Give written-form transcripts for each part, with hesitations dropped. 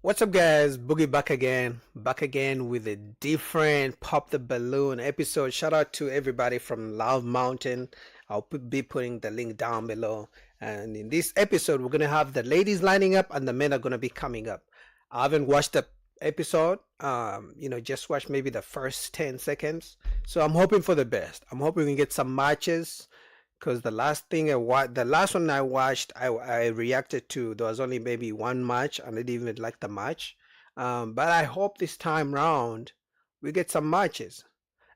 What's up, guys? Boogie back again with a different Pop the Balloon episode. Shout out to everybody from Love Mountain. Be putting the link down below. And in this episode, we're gonna have the ladies lining up and the men are gonna be coming up. I haven't watched the episode. Just watched maybe the first 10 seconds. So I'm hoping for the best. I'm hoping we can get some matches because the last one I watched, I reacted to. There was only maybe one match, and I didn't even like the match. But I hope this time round we get some matches.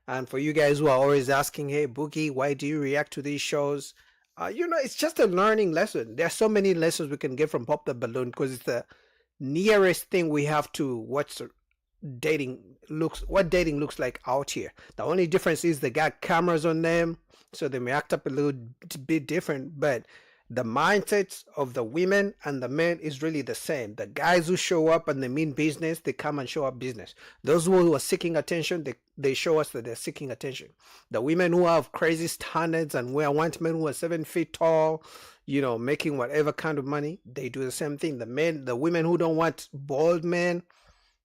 And for you guys who are always asking, "Hey Boogie, why do you react to these shows?" It's just a learning lesson. There are so many lessons we can get from Pop the Balloon because it's the nearest thing we have to what dating looks like out here. The only difference is they got cameras on them, so they may act up a little bit different, but the mindsets of the women and the men is really the same. The guys who show up and they mean business, they come and show up business. Those who are seeking attention, they show us that they're seeking attention. The women who have crazy standards and we want men who are 7 feet tall, making whatever kind of money, they do the same thing. The women who don't want bald men,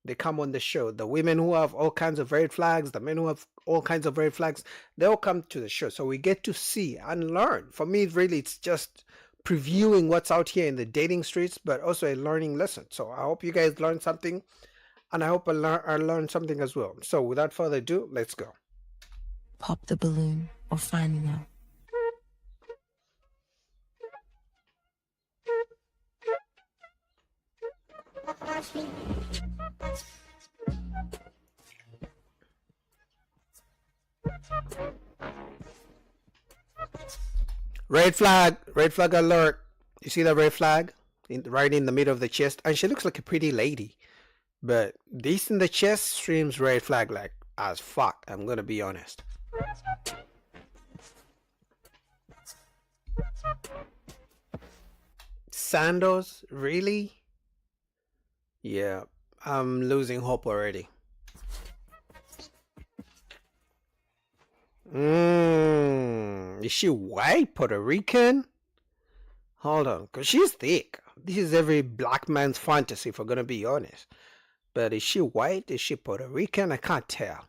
they come on the show. The women who have all kinds of red flags, the men who have all kinds of red flags, they all come to the show. So we get to see and learn. For me, really, it's just previewing what's out here in the dating streets, but also a learning lesson. So I hope you guys learned something, and I hope I learned something as well. So without further ado, let's go. Pop the balloon or find love. Red flag alert. You see that red flag right in the middle of the chest? And she looks like a pretty lady. But this in the chest screams red flag like as fuck. I'm gonna be honest. Sandals? Really? Yeah, I'm losing hope already. Is she white, Puerto Rican? Hold on, because she's thick. This is every black man's fantasy, if we're gonna be honest. But is she white? Is she Puerto Rican? I can't tell.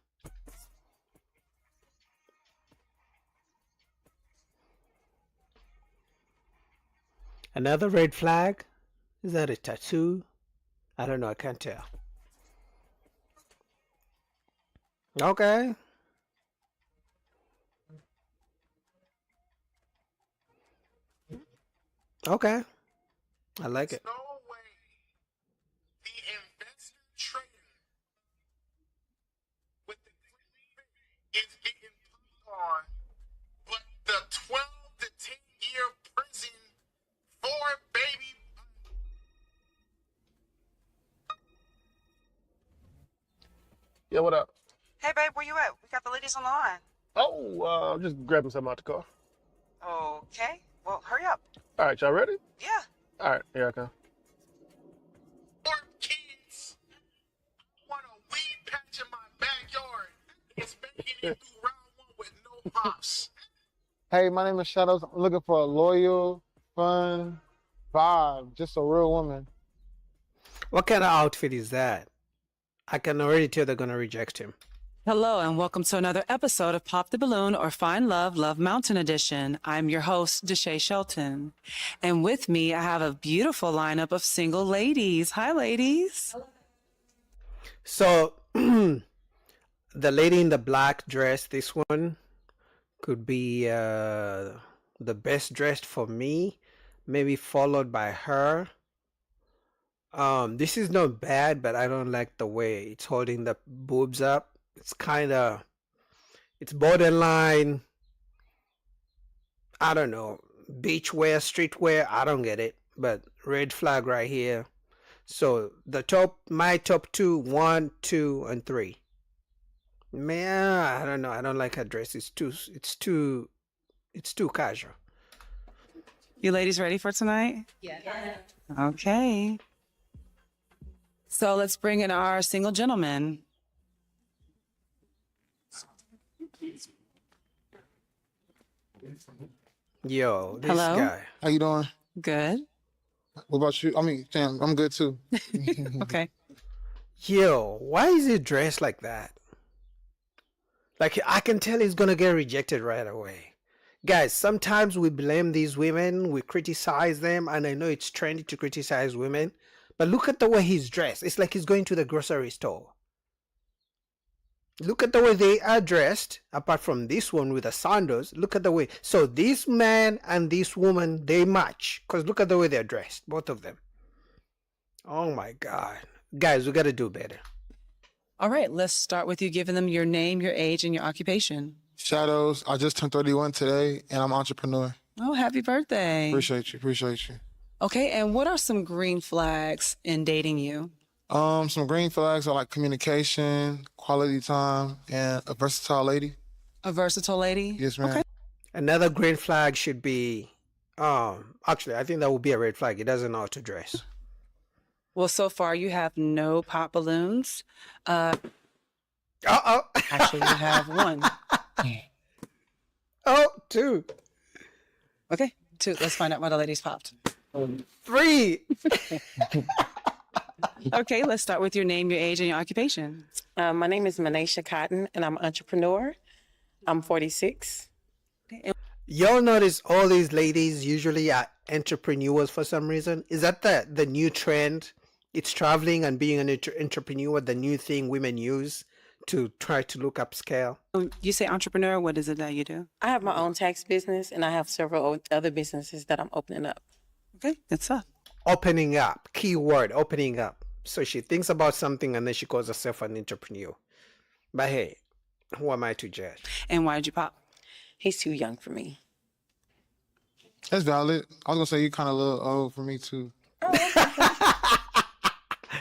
Another red flag? Is that a tattoo? I don't know, I can't tell. Okay. Okay. I like it. No way the investor trader with the is getting put on, but the 12 to 10-year prison for baby. Yeah, what up? Hey, babe, where you at? We got the ladies on the line. Oh, just grabbing something out the car. Okay. Well, hurry up. All right, y'all ready? Yeah. All right, here I come. Four kids want a weed patch in my backyard. It's making it through round one with no pops. Hey, my name is Shadows. I'm looking for a loyal, fun vibe, just a real woman. What kind of outfit is that? I can already tell they're gonna reject him. Hello, and welcome to another episode of Pop the Balloon or Find Love, Love Mountain Edition. I'm your host, Deshae Shelton. And with me, I have a beautiful lineup of single ladies. Hi, ladies. So, the lady in the black dress, this one, could be the best dressed for me, maybe followed by her. This is not bad, but I don't like the way it's holding the boobs up. It's borderline, I don't know, beach wear, street wear, I don't get it, but red flag right here. So my top two, 1, 2, and 3. Man, I don't know, I don't like her dress. It's too casual. You ladies ready for tonight? Yeah. Okay. So let's bring in our single gentlemen. Yo, this Hello? guy. How you doing? Good. What about you? I mean, damn, I'm good too. Okay. Yo, why is he dressed like that? Like, I can tell he's gonna get rejected right away. Guys, sometimes we blame these women, we criticize them, and I know it's trendy to criticize women, but look at the way he's dressed. It's like he's going to the grocery store. Look at the way they are dressed, apart from this one with the sandals. Look at the way. So this man and this woman, they match. Because look at the way they're dressed, both of them. Oh my God. Guys, we got to do better. All right, let's start with you giving them your name, your age, and your occupation. Shadows, I just turned 31 today, and I'm an entrepreneur. Oh, happy birthday. Appreciate you. Okay, and what are some green flags in dating you? Some green flags are like communication, quality time, and a versatile lady. A versatile lady? Yes, ma'am. Okay. Another green flag should be, actually, I think that would be a red flag. He doesn't know how to dress. Well, so far you have no pop balloons. Uh-oh. Actually, you have one. Oh, two. Okay, two. Let's find out why the ladies popped. 3. Okay, let's start with your name, your age, and your occupation. My name is Manisha Cotton, and I'm an entrepreneur. I'm 46. Y'all notice all these ladies usually are entrepreneurs for some reason? Is that the new trend? It's traveling and being an entrepreneur, the new thing women use to try to look upscale. You say entrepreneur, what is it that you do? I have my own tax business, and I have several other businesses that I'm opening up. Okay, good stuff. Opening up, keyword, opening up. So she thinks about something and then she calls herself an entrepreneur. But hey, who am I to judge? And why did you pop? He's too young for me. That's valid. I was gonna say you kind of a little old for me too.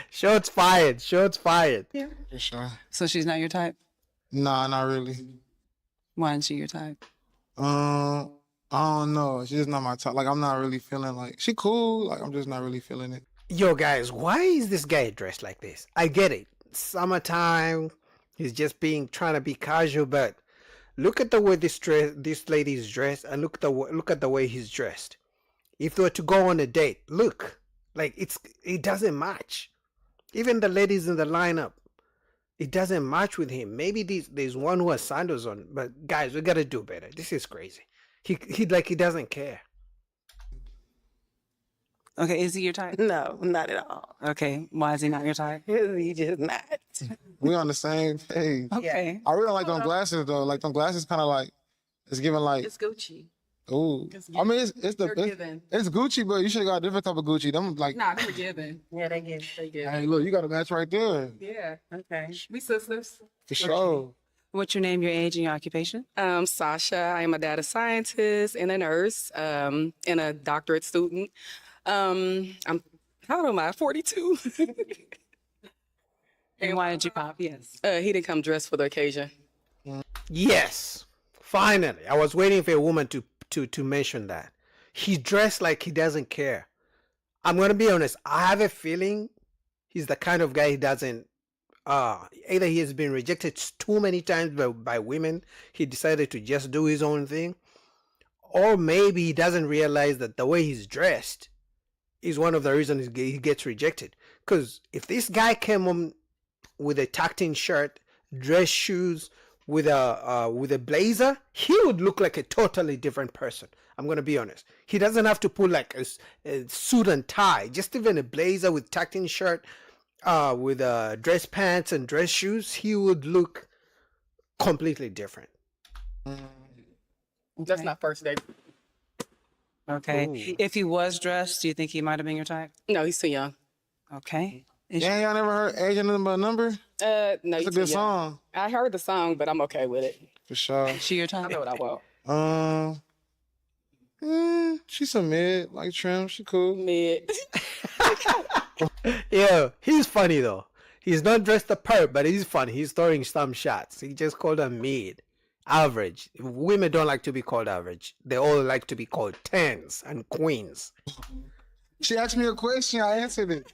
Shots fired. Shots fired. For sure. So she's not your type? Nah, not really. Why isn't she your type? I don't know. She's just not my type. Like, I'm not really feeling like she cool. Like, I'm just not really feeling it. Yo, guys, why is this guy dressed like this? I get it. Summertime. He's just trying to be casual, but look at the way this lady is dressed, and look at the way he's dressed. If they were to go on a date, look, like it doesn't match. Even the ladies in the lineup, it doesn't match with him. Maybe there's one who has sandals on, but guys, we gotta do better. This is crazy. He doesn't care. Okay, is he your type? No, not at all. Okay, why is he not your type? He just not. We on the same page. Okay. I really don't like them glasses though. Like them glasses, kind of like it's giving like. It's Gucci. Ooh. I mean, it's Gucci, but you should have got a different type of Gucci. Them like. Nah, they were given. Yeah, they give. Hey, look, you got a match right there. Yeah. Okay. We sisters. For sure. What's your name, your age, and your occupation? Sasha. I am a data scientist and a nurse, and a doctorate student. I'm how old am I? 42. And why did you pop? Yes. He didn't come dressed for the occasion. Yes, finally. I was waiting for a woman to mention that. He dressed like he doesn't care. I'm gonna be honest. I have a feeling he's the kind of guy he doesn't. Either he has been rejected too many times by women. He decided to just do his own thing, or maybe he doesn't realize that the way he's dressed is one of the reasons he gets rejected. Because if this guy came on with a tucked-in shirt, dress shoes, with a blazer, he would look like a totally different person. I'm gonna be honest. He doesn't have to put like a suit and tie. Just even a blazer with tucked-in shirt, with dress pants and dress shoes, he would look completely different. That's not first date. Okay. Ooh. If he was dressed, do you think he might have been your type? No, he's too young. Okay. Is Yeah, y'all never heard "Agent Number Number"? No, It's he's a too good young. song. I heard the song, but I'm okay with it. For sure. she your I type? know what I want. She's a mid, like trim. She cool. Mid. Yeah, he's funny though. He's not dressed the part, but he's funny. He's throwing some shots. He just called her mid. Average. Women don't like to be called average. They all like to be called tens and queens. She asked me a question. I answered it.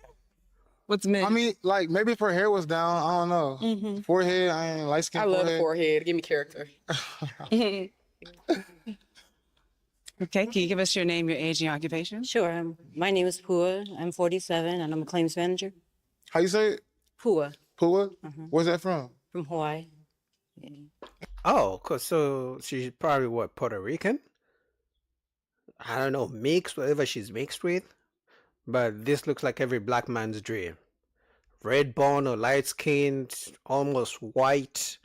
What's mid? I mean, like maybe if her hair was down, I don't know. Forehead, I ain't light skin I love forehead. the forehead. Give me character. Okay, can you give us your name, your age, and your occupation? Sure. My name is Pua. I'm 47 and I'm a claims manager. How you say it? Pua Pua? Where's that from? from Hawaii. Oh, cause so she's probably what, Puerto Rican? I don't know, mixed, whatever she's mixed with. But this looks like every black man's dream. Red bone or light skinned, almost white,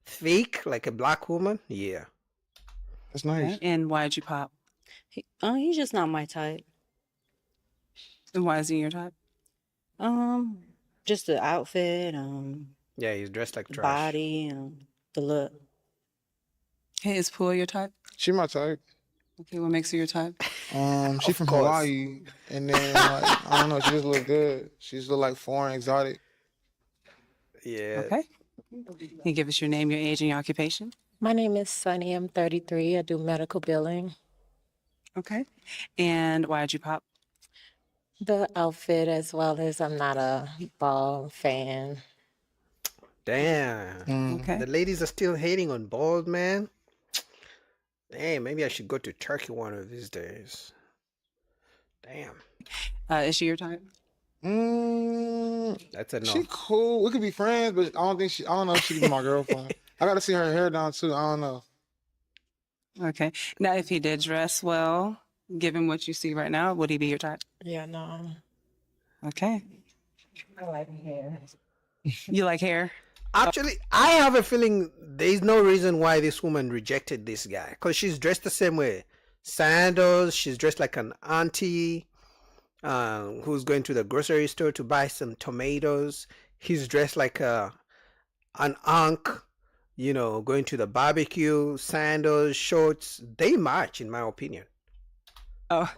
thick like a black woman. Yeah. That's nice. Okay. And why did you pop? He's just not my type. And why is he your type? Just the outfit, Yeah, he's dressed like the trash. body, the look. Hey, is Pua your type? She my type. Okay, what makes her your type? She Of from course. Hawaii, and then like, I don't know, she just look good. She just look like foreign, exotic. Yeah. Okay. Can you give us your name, your age, and your occupation? My name is Sunny. I'm 33. I do medical billing. Okay. And why did you pop? The outfit, as well as I'm not a ball fan. Damn. Okay. The ladies are still hating on bald man. Damn, maybe I should go to Turkey one of these days. Damn. Is she your type? That's a no. She cool. We could be friends, but I don't know if she can be my girlfriend. I gotta see her hair down too. I don't know. Okay. Now, if he did dress well, given what you see right now, would he be your type? Yeah, no. Okay. I like hair. You like hair? Actually, I have a feeling there's no reason why this woman rejected this guy. Because she's dressed the same way. Sandals, she's dressed like an auntie who's going to the grocery store to buy some tomatoes. He's dressed like an unk, going to the barbecue, sandals, shorts. They match, in my opinion. Oh,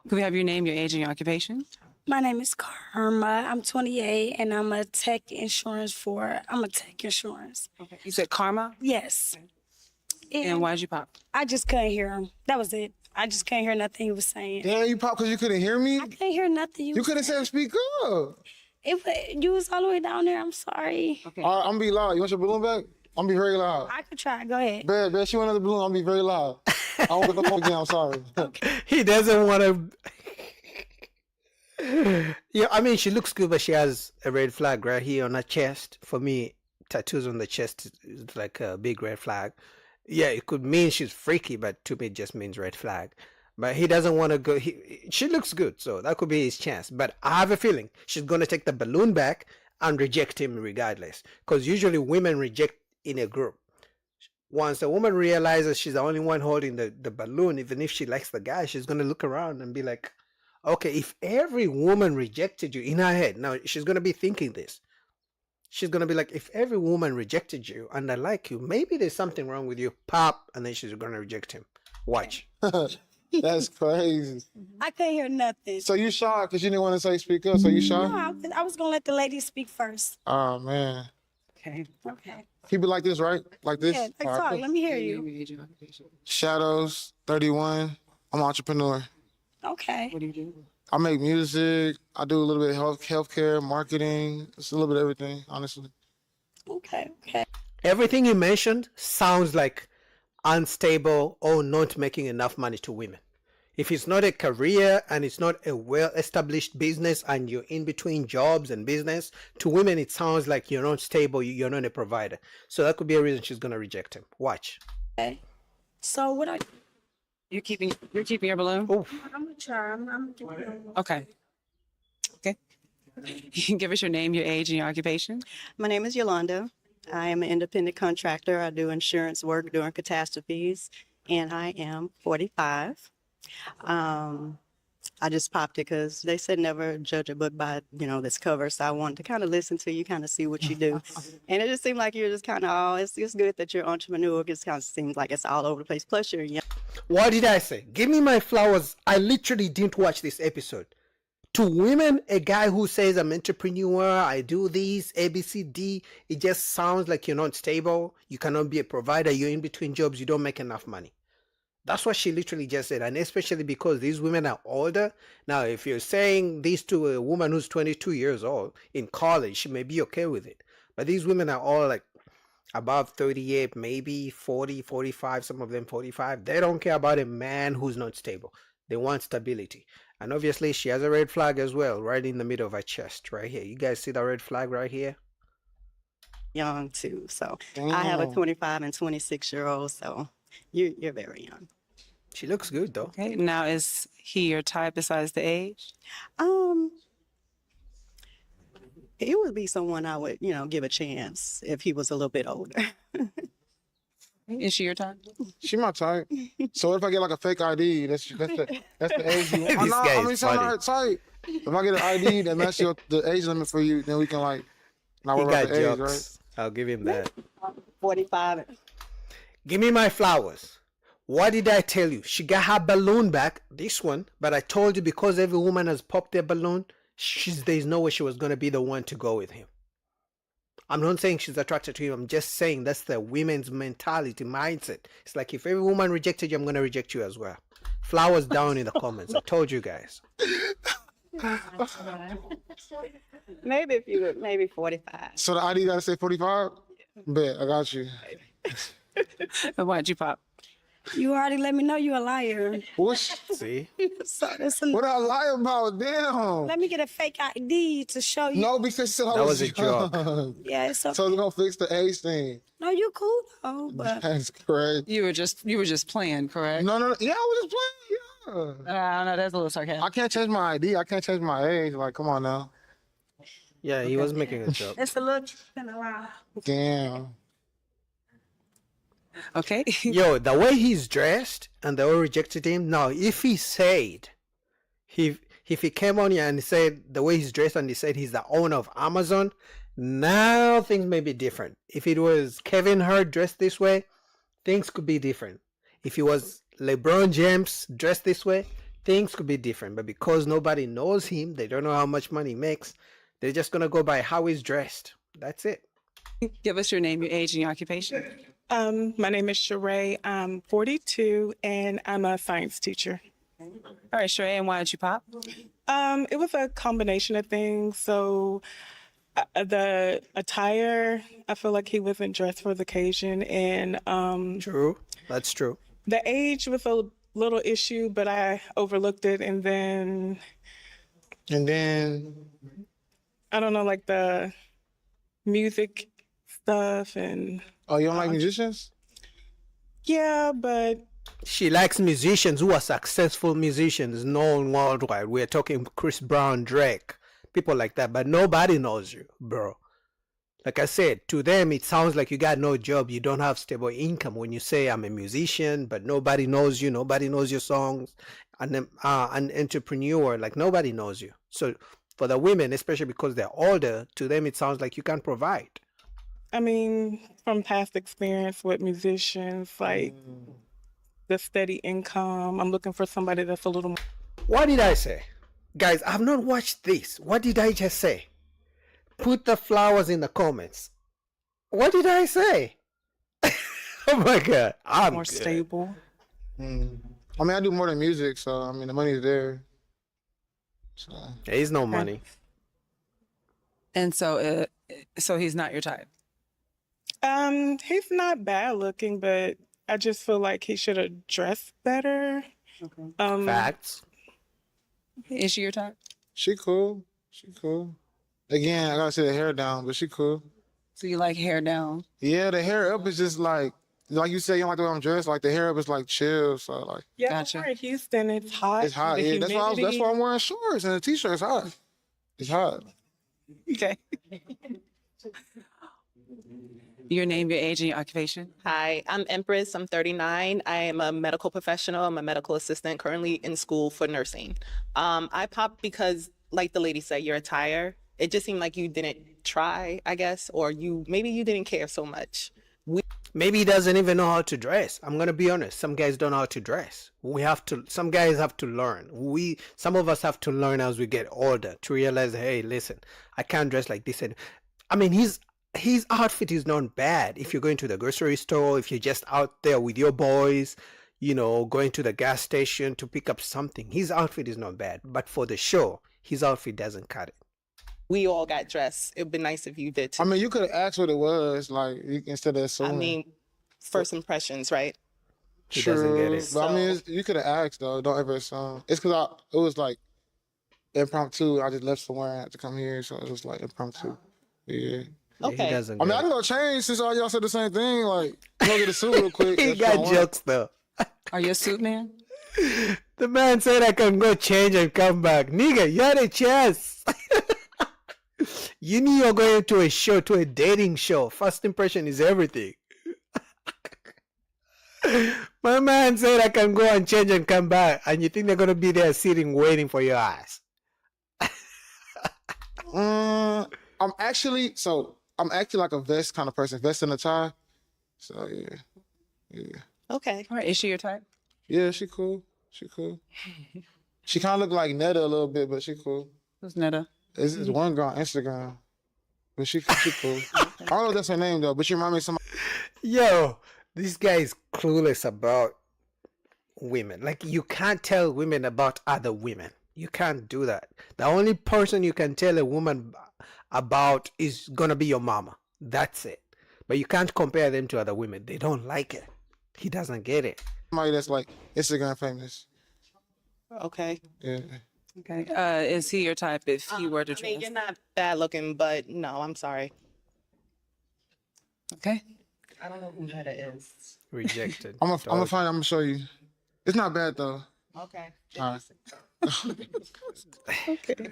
could we have your name, your age, and your occupation? My name is Karma. I'm 28 and I'm a tech insurance. Okay. You said Karma? Yes. And why did you pop? I just couldn't hear him. That was it. I just couldn't hear nothing he was saying. Damn, you pop because you couldn't hear me? I couldn't hear nothing. You could have said speak up. You was all the way down there. I'm sorry. Okay. All right, I'm gonna be loud. You want your balloon back? I'm gonna be very loud. I could try. Go ahead. Bet, she want another balloon. I'm gonna be very loud. I won't get the phone again. I'm sorry. He doesn't want to. Yeah, I mean, she looks good, but she has a red flag right here on her chest. For me, tattoos on the chest is like a big red flag. Yeah, it could mean she's freaky, but to me, it just means red flag. But he doesn't want to go. She looks good, so that could be his chance. But I have a feeling she's going to take the balloon back and reject him regardless. Because usually women reject in a group. Once a woman realizes she's the only one holding the balloon, even if she likes the guy, she's going to look around and be like, okay, if every woman rejected you in her head, now she's going to be thinking this. She's going to be like, if every woman rejected you and I like you, maybe there's something wrong with you. Pop. And then she's going to reject him. Watch. That's crazy. I couldn't hear nothing. So you shy because you didn't want to say speak up. So you shy? No, I was going to let the lady speak first. Oh, man. Okay. Okay. Keep it like this, right? Like this? Yeah, like All right, talk. cool. Let me hear Your you. name, your age, and occupation. Shadows, 31. I'm an entrepreneur. Okay. What do you do? I make music. I do a little bit of healthcare, marketing. It's a little bit of everything, honestly. Okay. Okay. Everything you mentioned sounds like unstable or not making enough money to women. If it's not a career and it's not a well-established business and you're in between jobs and business, to women it sounds like you're not stable, you're not a provider. So that could be a reason she's going to reject him. Watch. Okay. So what are You're keeping your balloon? Oh, I'm gonna try. I'm Okay. Okay. You can give us your name, your age, and your occupation. My name is Yolanda. I am an independent contractor. I do insurance work during catastrophes, and I am 45. I just popped it because they said never judge a book by, this cover. So I wanted to kind of listen to you, kind of see what you do. And it just seemed like you're just kind of, it's good that you're an entrepreneur. It just kind of seems like it's all over the place. Plus you're young. what did I say? Give me my flowers. I literally didn't watch this episode. To women, a guy who says I'm entrepreneur, I do this, A, B, C, D, it just sounds like you're not stable. You cannot be a provider. You're in between jobs. You don't make enough money. That's what she literally just said. And especially because these women are older. Now, if you're saying this to a woman who's 22 years old in college, she may be okay with it. But these women are all like above 38, maybe 40, 45, some of them 45. They don't care about a man who's not stable. They want stability. And obviously, she has a red flag as well, right in the middle of her chest, right here. You guys see the red flag right here? Young too. So I have a 25 and 26-year-old. So you're very young. She looks good though. Okay. Now, is he your type besides the age? It would be someone I would, give a chance if he was a little bit older. Is she your type? She my type. So what if I get like a fake ID? That's the age you This guy is so I'm funny. not type. If I get an ID that matches the age limit for you, then we can like not He worry got about the age, jokes. right? I'll give him that. 45. Give me my flowers. What did I tell you? She got her balloon back, this one, but I told you because every woman has popped their balloon, there's no way she was going to be the one to go with him. I'm not saying she's attracted to him. I'm just saying that's the women's mentality, mindset. It's like if every woman rejected you, I'm going to reject you as well. Flowers down in the comments. I told you guys. Maybe 45. So the ID gotta say 45? Bet, I got you. Why'd you pop? You already let me know you a liar. See? So that's What I lie about? Damn. let me get a fake ID to show you. No, because still I That was a joke. young. Yeah, it's okay. So we're gonna fix the age thing. No, you cool though, but That's crazy. You were just playing, correct? No. Yeah, I was just playing. Yeah. No, that's a little sarcastic. I can't change my ID. I can't change my age. Like, come on now. Yeah, he was making a joke. it's a little been a while. Damn. Okay. Yo, the way he's dressed and they all rejected him. Now, if he said, if he came on here and said the way he's dressed and he said he's the owner of Amazon, now things may be different. If it was Kevin Hart dressed this way, things could be different. If it was LeBron James dressed this way, things could be different. But because nobody knows him, they don't know how much money he makes, they're just going to go by how he's dressed. That's it. Give us your name, your age, and your occupation. My name is Sheree. I'm 42 and I'm a science teacher. All right, Sheree, and why did you pop? It was a combination of things. So the attire, I feel like he wasn't dressed for the occasion, and True. That's true. the age was a little issue, but I overlooked it. And then I don't know, like the music stuff and Oh, you don't like musicians? yeah, but She likes musicians who are successful musicians known worldwide. We're talking Chris Brown, Drake, people like that. But nobody knows you, bro. Like I said, to them, it sounds like you got no job. You don't have stable income when you say I'm a musician, but nobody knows you. Nobody knows your songs. And an entrepreneur, like nobody knows you. So for the women, especially because they're older, to them, it sounds like you can't provide. I mean, from past experience with musicians, like the steady income, I'm looking for somebody that's a little more. What did I say? Guys, I've not watched this. What did I just say? Put the flowers in the comments. What did I say? Oh my God. I'm more good. stable. I mean, I do more than music, so I mean, the money's there. So. There is no money. And so he's not your type. He's not bad looking, but I just feel like he should have dressed better. Facts. Is she your type? She cool. She cool. Again, I gotta say the hair down, but she cool. So you like hair down? Yeah, the hair up is just like you said, you don't like the way I'm dressed. Like the hair up is like chill, so like Yeah, Gotcha. we're in Houston. It's hot. it's hot. The Yeah, that's humidity. why I'm wearing shorts and a t-shirt. It's hot. It's hot. Okay. Your name, your age, and your occupation. Hi, I'm Empress. I'm 39. I am a medical professional. I'm a medical assistant currently in school for nursing. I popped because, like the lady said, your attire, it just seemed like you didn't try, I guess, or maybe you didn't care so much. Maybe he doesn't even know how to dress. I'm gonna be honest. Some guys don't know how to dress. Some guys have to learn. Some of us have to learn as we get older to realize, hey, listen, I can't dress like this. And I mean, his outfit is not bad. If you're going to the grocery store, if you're just out there with your boys, going to the gas station to pick up something, his outfit is not bad. But for the show, his outfit doesn't cut it. we all got dressed. It'd be nice if you did too. I mean, you could have asked what it was, like, instead of I assuming. mean, first impressions, right? He doesn't get it. But I mean, you could have asked, though. Don't ever assume. It's because it was, like, impromptu. I just left somewhere and had to come here, so it was, like, impromptu. Yeah. Okay. He doesn't I mean, get I it. can go change since all y'all said the same thing. Like, go get a suit real quick. He That's what I got want. jokes though. Are you a suit man? The man said I can go change and come back. Nigga, you had a chance. You knew you were going to a show, to a dating show. First impression is everything. My man said I can go and change and come back, and you think they're gonna be there sitting waiting for your ass. I'm actually like a vest kind of person, vest and a tie. So yeah. Okay. All right, is she your type? Yeah, she cool. She cool. She kind of look like Netta a little bit, but she cool. Who's Netta? This is one girl on Instagram, but she cool. I don't know if that's her name though, but she remind me of somebody. Yo, this guy is clueless about women. Like, you can't tell women about other women. You can't do that. The only person you can tell a woman about is gonna be your mama. That's it. But you can't compare them to other women. They don't like it. He doesn't get it. Somebody that's like Instagram famous. Okay. Yeah. Okay. Is he your type if he were to I mean, dress? you're not bad looking, but no, I'm sorry. Okay. I don't know who that is. Rejected. I'm gonna show you. It's not bad though. Okay. All right. Okay.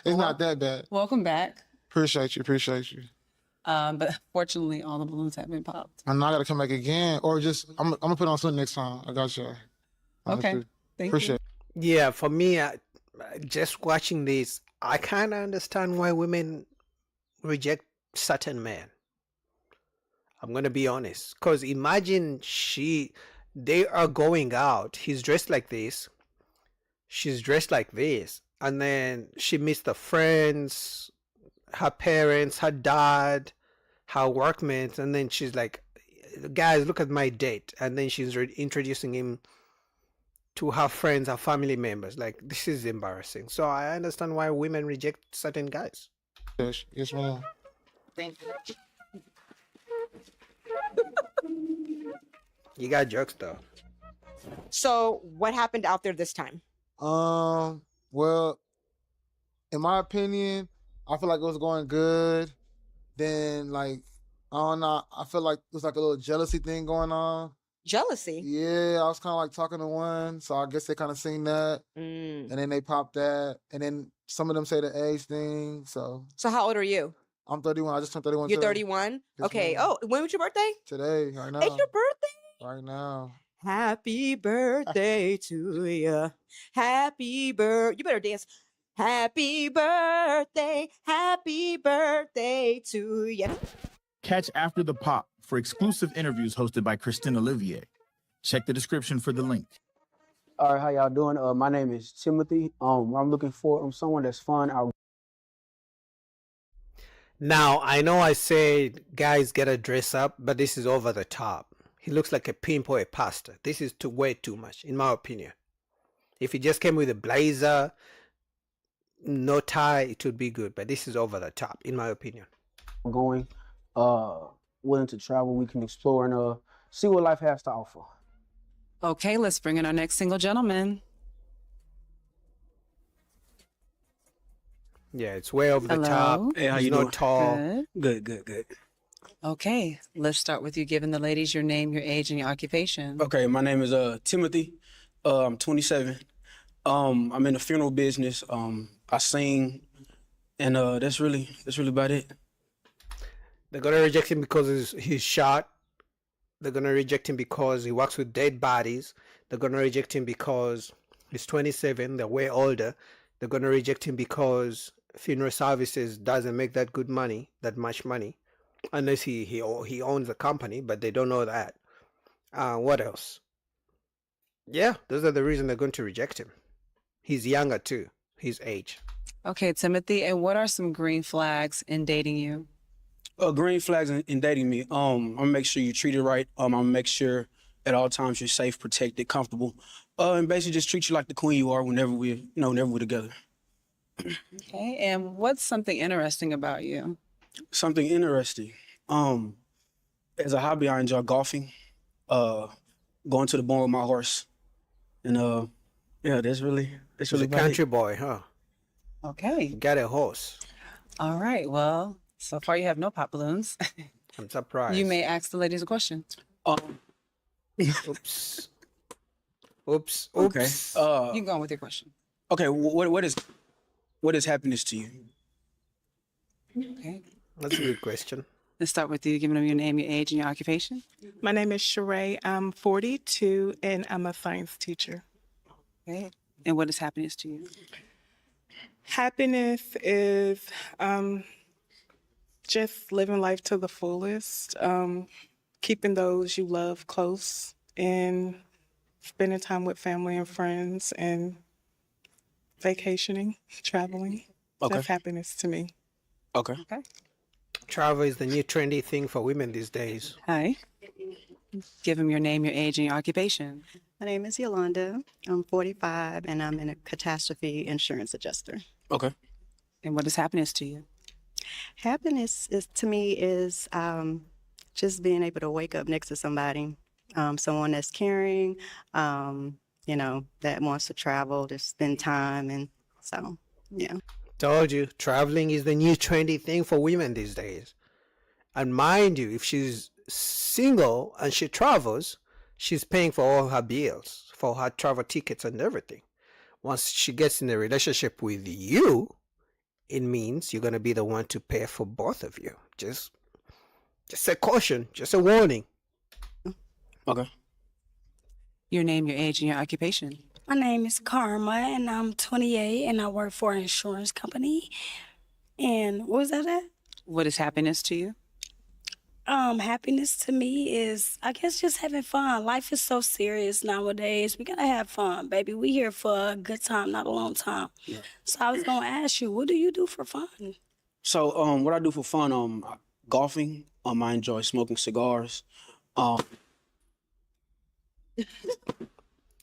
It's not that bad. Welcome back. Appreciate you. But fortunately, all the balloons have been popped. And I gotta come back again, or just I'm gonna put on something next time. I got you. Okay. Thank Appreciate Yeah, for me, just watching this, I kind of understand why women reject certain men. I'm gonna be honest, because imagine they are going out. He's dressed like this. She's dressed like this, and then she meets the friends, her parents, her dad, her workmates, and then she's like, "Guys, look at my date," and then she's introducing him to her friends, her family members. Like, this is embarrassing. So I understand why women reject certain guys. you. Yes, ma'am. Thank you. You got jokes though. So what happened out there this time? Well, in my opinion, I feel like it was going good. Then, like, I don't know, I feel like it was like a little jealousy thing going on. Jealousy? Yeah, I was kind of like talking to one, so I guess they kind of seen that, and then they popped that, and then some of them say the age thing. So how old are you? I'm 31. I just turned 31. You're today. 31? Yes, Okay. ma'am. Oh, when was your birthday? Today, right now. It's your birthday? Right now. Happy birthday to you. Happy birthday. You better dance. Happy birthday to you. Catch After the Pop for exclusive interviews hosted by Christine Olivier. Check the description for the link. All right, how y'all doing? My name is Timothy. I'm looking for someone that's fun. Now, I know I said guys gotta dress up, but this is over the top. He looks like a pimp or a pastor. This is way too much, in my opinion. If he just came with a blazer, no tie, it would be good. But this is over the top, in my opinion. Going, willing to travel. We can explore and see what life has to offer. Okay, let's bring in our next single gentleman. Yeah, it's way over the Hello. top. Hey, how He's you not doing? tall. Good. Okay, let's start with you giving the ladies your name, your age, and your occupation. Okay, my name is Timothy. I'm 27. I'm in the funeral business. I sing, and that's really about it. They're gonna reject him because he's shot. They're gonna reject him because he works with dead bodies. They're gonna reject him because he's 27. They're way older. They're gonna reject him because funeral services doesn't make that much money, unless he owns a company. But they don't know that. What else? Yeah, those are the reasons they're going to reject him. He's younger too. His age. Okay, Timothy, and what are some green flags in dating you? Green flags in dating me. I'm gonna make sure you treat it right. I'm gonna make sure at all times you're safe, protected, comfortable, and basically just treat you like the queen you are whenever we're together. Okay. And what's something interesting about you? Something interesting. As a hobby, I enjoy golfing. Going to the barn with my horse, and yeah, that's really He's a about country it. boy, huh? Okay. Got a horse. All right. Well, so far you have no pop balloons. I'm surprised. You may ask the ladies a question. Oops. Oops. Okay. Oops. You can go on with your question. Okay. What is happiness to you? Okay. That's a good question. Let's start with you, giving them your name, your age, and your occupation. My name is Sheree. I'm 42 and I'm a science teacher. Okay. And what is happiness to you? Happiness is just living life to the fullest, keeping those you love close, and spending time with family and friends, and vacationing, traveling. Okay. That's happiness to me. Okay. Okay. Travel is the new trendy thing for women these days. Hi. Give them your name, your age, and your occupation. My name is Yolanda. I'm 45 and I'm a catastrophe insurance adjuster. Okay. And what is happiness to you? Happiness is to me is just being able to wake up next to somebody, someone that's caring, that wants to travel, to spend time, and so yeah. Told you, traveling is the new trendy thing for women these days. And mind you, if she's single and she travels, she's paying for all her bills, for her travel tickets and everything. Once she gets in a relationship with you, it means you're going to be the one to pay for both of you. Just a caution, just a warning. Okay. Your name, your age, and your occupation. My name is Karma, and I'm 28, and I work for an insurance company. And what was that at? What is happiness to you? Happiness to me is, I guess, just having fun. Life is so serious nowadays. We gotta have fun, baby. We here for a good time, not a long time. Yeah. So I was gonna ask you, what do you do for fun? So what I do for fun, golfing. I enjoy smoking cigars.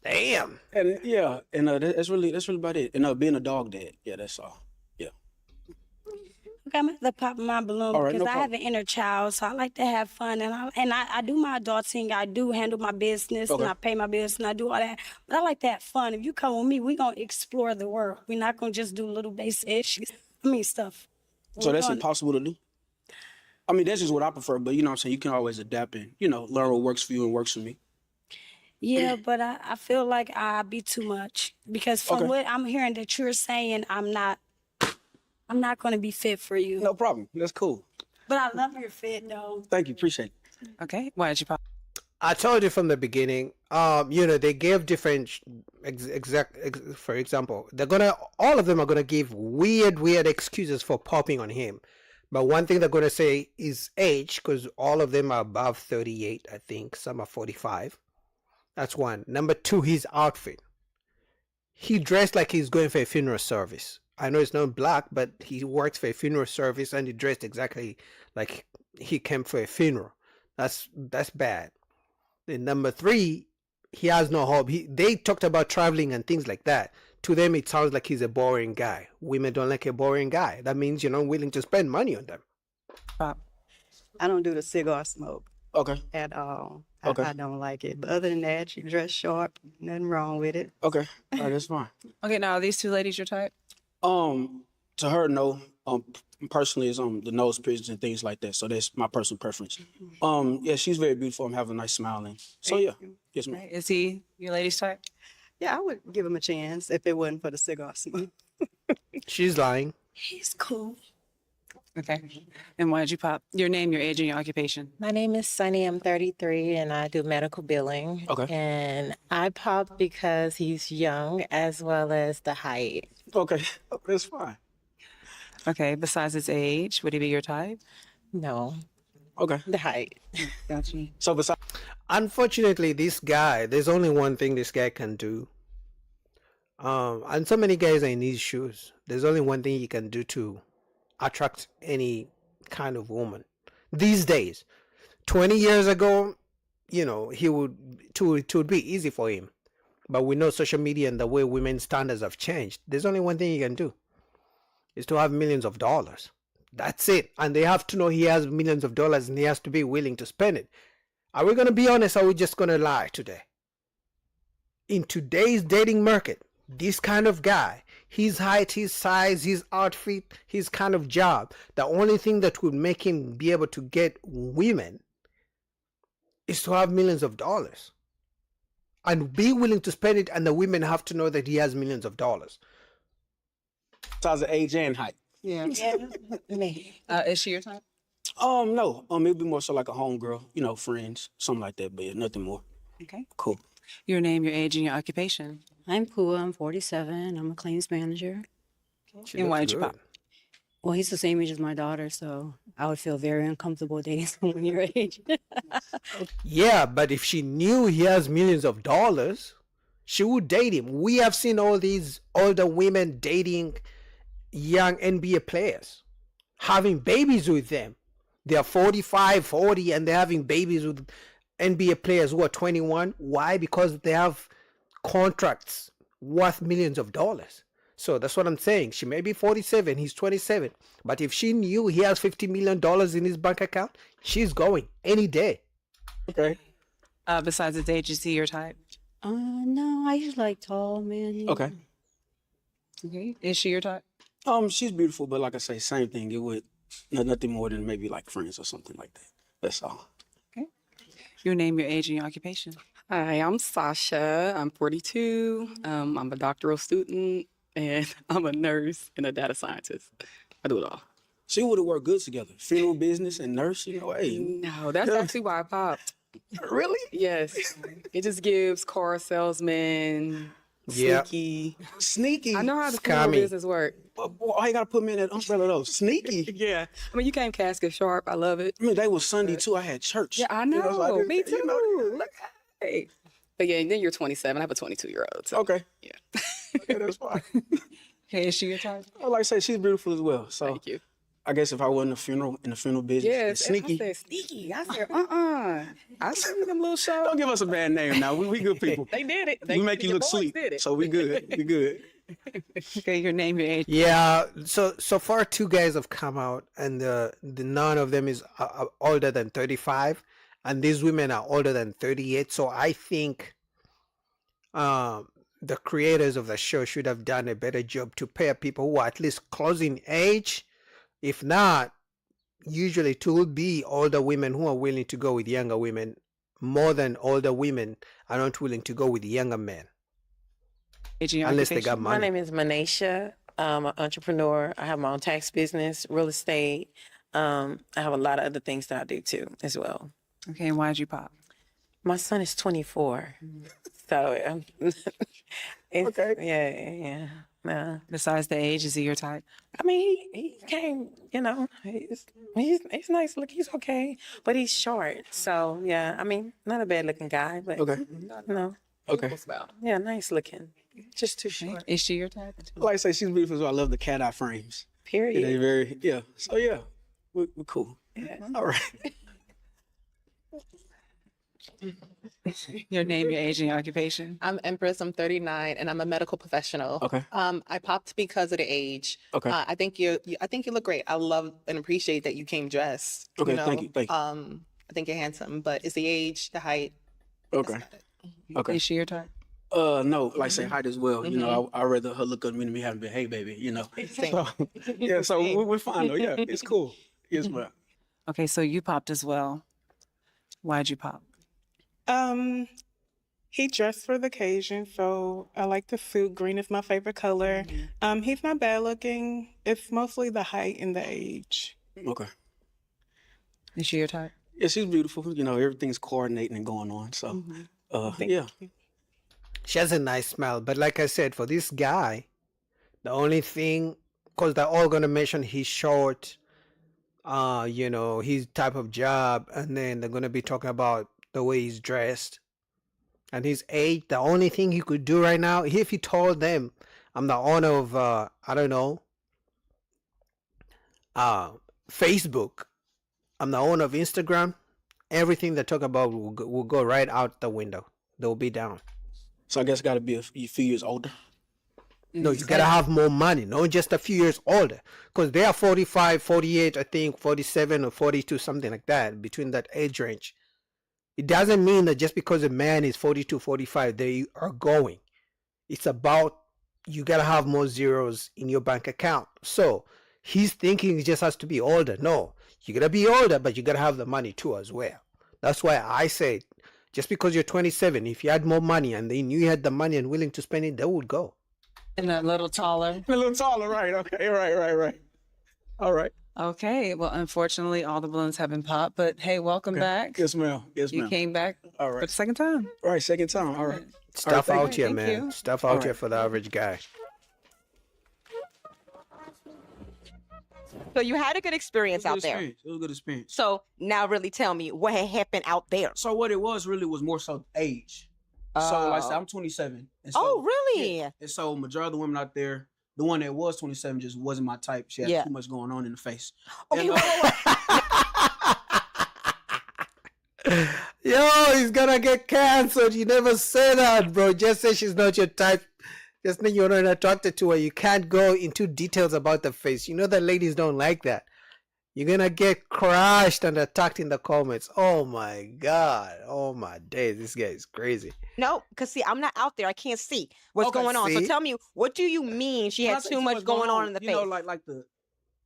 Damn. And yeah, and that's really about it. And being a dog dad. Yeah, that's all. Yeah. Okay, I'm gonna pop my balloon All right, because no I have problem. an inner child, so I like to have fun, and I do my adulting. I do handle my business, and Okay. I pay my bills, and I do all that. But I like to have fun. If you come with me, we gonna explore the world. We're not gonna just do little basic issues. Stuff. So We're that's gonna- impossible to do. I mean, that's just what I prefer. But you know what I'm saying? You can always adapt and, learn what works for you and works for me. Yeah, but I feel like I be too much because from Okay. what I'm hearing that you're saying, I'm not gonna be fit for you. No problem. That's cool. But I love your fit though. Thank you. Appreciate it. Okay. Why did you pop? I told you from the beginning, they gave different, for example, all of them are gonna give weird excuses for popping on him. But one thing they're gonna say is age, because all of them are above 38, I think. Some are 45. That's one. Number two, his outfit. He dressed like he's going for a funeral service. I know it's not black, but he works for a funeral service and he dressed exactly like he came for a funeral. That's bad. And number three, he has no hobby. They talked about traveling and things like that. To them, it sounds like he's a boring guy. Women don't like a boring guy. That means you're not willing to spend money on them. I don't do the cigar smoke Okay. at all. Okay. I don't like it. But other than that, you dress sharp, nothing wrong with it. Okay. All right, that's fine. Okay. Now, are these two ladies your type? To her, no. Personally, it's the nose piercings and things like that. So that's my personal preference. Yeah, she's very beautiful. I'm having a nice smile, and so yeah, yes, ma'am. Right. Is he your ladies type? Yeah, I would give him a chance if it wasn't for the cigar smoke. She's lying. He's cool. Okay. And why did you pop? Your name, your age, and your occupation. My name is Sunny. I'm 33 and I do medical billing. Okay. And I popped because he's young as well as the height. Okay, that's fine. Okay. Besides his age, would he be your type? No, Okay. the height. Gotcha. So besides, Unfortunately, this guy, there's only one thing this guy can do. And so many guys are in his shoes. There's only one thing he can do to attract any kind of woman these days. 20 years ago, it would be easy for him. But we know social media and the way women's standards have changed. There's only one thing he can do. is to have millions of dollars. That's it. And they have to know he has millions of dollars and he has to be willing to spend it. Are we going to be honest or are we just going to lie today? In today's dating market, this kind of guy, his height, his size, his outfit, his kind of job, the only thing that would make him be able to get women is to have millions of dollars and be willing to spend it, and the women have to know that he has millions of dollars. Size of age and height. Yeah. Is she your type? No. It'd be more so like a homegirl, friends, something like that, but nothing more. Okay. Cool. Your name, your age, and your occupation. I'm Pua. I'm 47. I'm a claims manager. And why did you pop? Well, he's the same age as my daughter, so I would feel very uncomfortable dating someone your age. Yeah, but if she knew he has millions of dollars, she would date him. We have seen all these older women dating young NBA players, having babies with them. They are 45, 40, and they're having babies with NBA players who are 21. Why? Because they have contracts worth millions of dollars. So that's what I'm saying. She may be 47, he's 27. But if she knew he has $50 million in his bank account, she's going any day. Okay. Besides its age, is he your type? No, I just like tall men. Okay. Okay. Is she your type? She's beautiful, but like I say, same thing. It would nothing more than maybe like friends or something like that. That's all. Okay. Your name, your age, and your occupation. Hi, I'm Sasha. I'm 42. I'm a doctoral student, and I'm a nurse and a data scientist. I do it all. So you would have worked good together. Funeral business and nurse, hey. No, that's actually why I popped. Really? Yes. It just gives car salesman, Yeah. Sneaky. I know how the funeral Scammy. business work. Why you gotta put me in that umbrella though? Sneaky. Yeah. I mean, you came casket sharp. I love it. I mean, they was Sunday too. I had church. Yeah, I know. so I didn't- Me too. you know. Look, hey. But yeah, then you're 27. I have a 22-year-old. So. Okay. Yeah. Okay, that's fine. Okay, is she your type? Like I say, she's beautiful as well. So Thank you. I guess if I wasn't in the funeral business, Yes. it's sneaky. I said sneaky. I said, I see them little shows. Don't give us a bad name now. We good people. They did it. We make you your look boys sweet. did it. So we good. We good. Okay, your name, your age. Yeah, so far 2 guys have come out, and the none of them is older than 35, and these women are older than 38. So I think the creators of the show should have done a better job to pair people who are at least close in age. If not, usually it will be older women who are willing to go with younger women more than older women are not willing to go with younger men. Age and your Unless they occupation. got My money. name is Manisha. I'm an entrepreneur. I have my own tax business, real estate. I have a lot of other things that I do too, as well. Okay, and why did you pop? My son is 24, so it's, Okay. yeah. Nah. Besides the age, is he your type? I mean, he came, he's nice looking. He's okay, but he's short. So yeah, I mean, not a bad looking guy, but Okay. no, Okay. yeah, nice looking. Just too short. Is she your type? Like I say, she's beautiful as well. I love the cat eye frames. Period. They very So yeah, we're cool. Yeah. All right. Your name, your age, and your occupation. I'm Empress. I'm 39, and I'm a medical professional. Okay. I popped because of the age. Okay. I think I think you look great. I love and appreciate that you came dressed. Okay, thank you, thank you. I think you're handsome, but it's the age, the height. Okay. Okay. Is she your type? No, like I say height as well. You know, I rather her look at me than me having been, hey baby, So, yeah, so we're fine though. Yeah, it's cool. Yes, ma'am. Okay, so you popped as well. Why'd you pop? He dressed for the occasion, so I like the suit. Green is my favorite color. He's not bad looking. It's mostly the height and the age. Okay. Is she your type? Yeah, she's beautiful. Everything's coordinating and going on. So, yeah. She has a nice smile, but like I said, for this guy, the only thing, because they're all gonna mention he's short, his type of job, and then they're gonna be talking about the way he's dressed and his age. The only thing he could do right now, if he told them, I'm the owner of Facebook, I'm the owner of Instagram, everything they talk about will go right out the window. They'll be down. So I guess got to be a few years older. No, you gotta have more money, not just a few years older. Because they are 45, 48, I think, 47 or 42, something like that, between that age range. It doesn't mean that just because a man is 42, 45, they are going. It's about you gotta have more zeros in your bank account. So he's thinking it just has to be older. No, you gotta be older, but you gotta have the money too as well. That's why I said, just because you're 27, if you had more money and they knew you had the money and willing to spend it, they would go. And a little taller. A little taller, right? Okay, right. All right. Okay. Well, unfortunately, all the balloons have been popped. But hey, welcome back. Yes, ma'am. Yes, ma'am. You came back All for right. the second time. All right, second time. All right. Stuff All right, out here, thank man. you. Stuff All out here right. for the average guy. So you had a good experience out there. It was a good experience. So now really tell me what had happened out there. So what it was really was more so age. So like I said, I'm 27. And so, Oh, really? Yeah. And so majority of the women out there, the one that was 27 just wasn't my type. She had Yeah. too much going on in the face. Okay, And, Yo, he's gonna get canceled. You never say that, bro. Just say she's not your type. Just mean you're not attracted to her. You can't go into details about the face. You know that ladies don't like that. You're gonna get crushed and attacked in the comments. Oh my god. Oh my days. This guy is crazy. No, because see, I'm not out there. I can't see what's Okay, going on. So see? tell me, what do you mean she when I had say too much going on in the you face? know, like the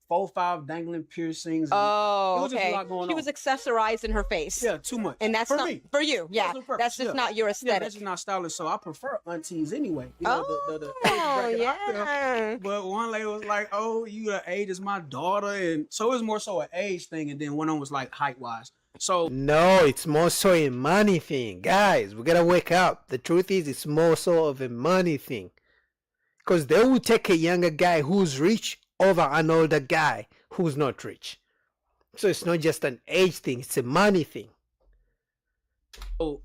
4-5 dangling piercings. And Oh, it was just okay. a lot going She on. was accessorizing her face. Yeah, too much. And that's for not me. for you. Yeah. That's on purpose, That's just yeah. not your Yeah, aesthetic. that's just not stylish. So I prefer aunties anyway. You know, the Oh, age bracket out there. yeah. But one lady was like, "Oh, you the age is my daughter," and so it was more so an age thing, and then one of them was like height wise. So No, it's more so a money thing. Guys, we gotta wake up. The truth is it's more so of a money thing. Because they will take a younger guy who's rich over an older guy who's not rich. So it's not just an age thing, it's a money thing.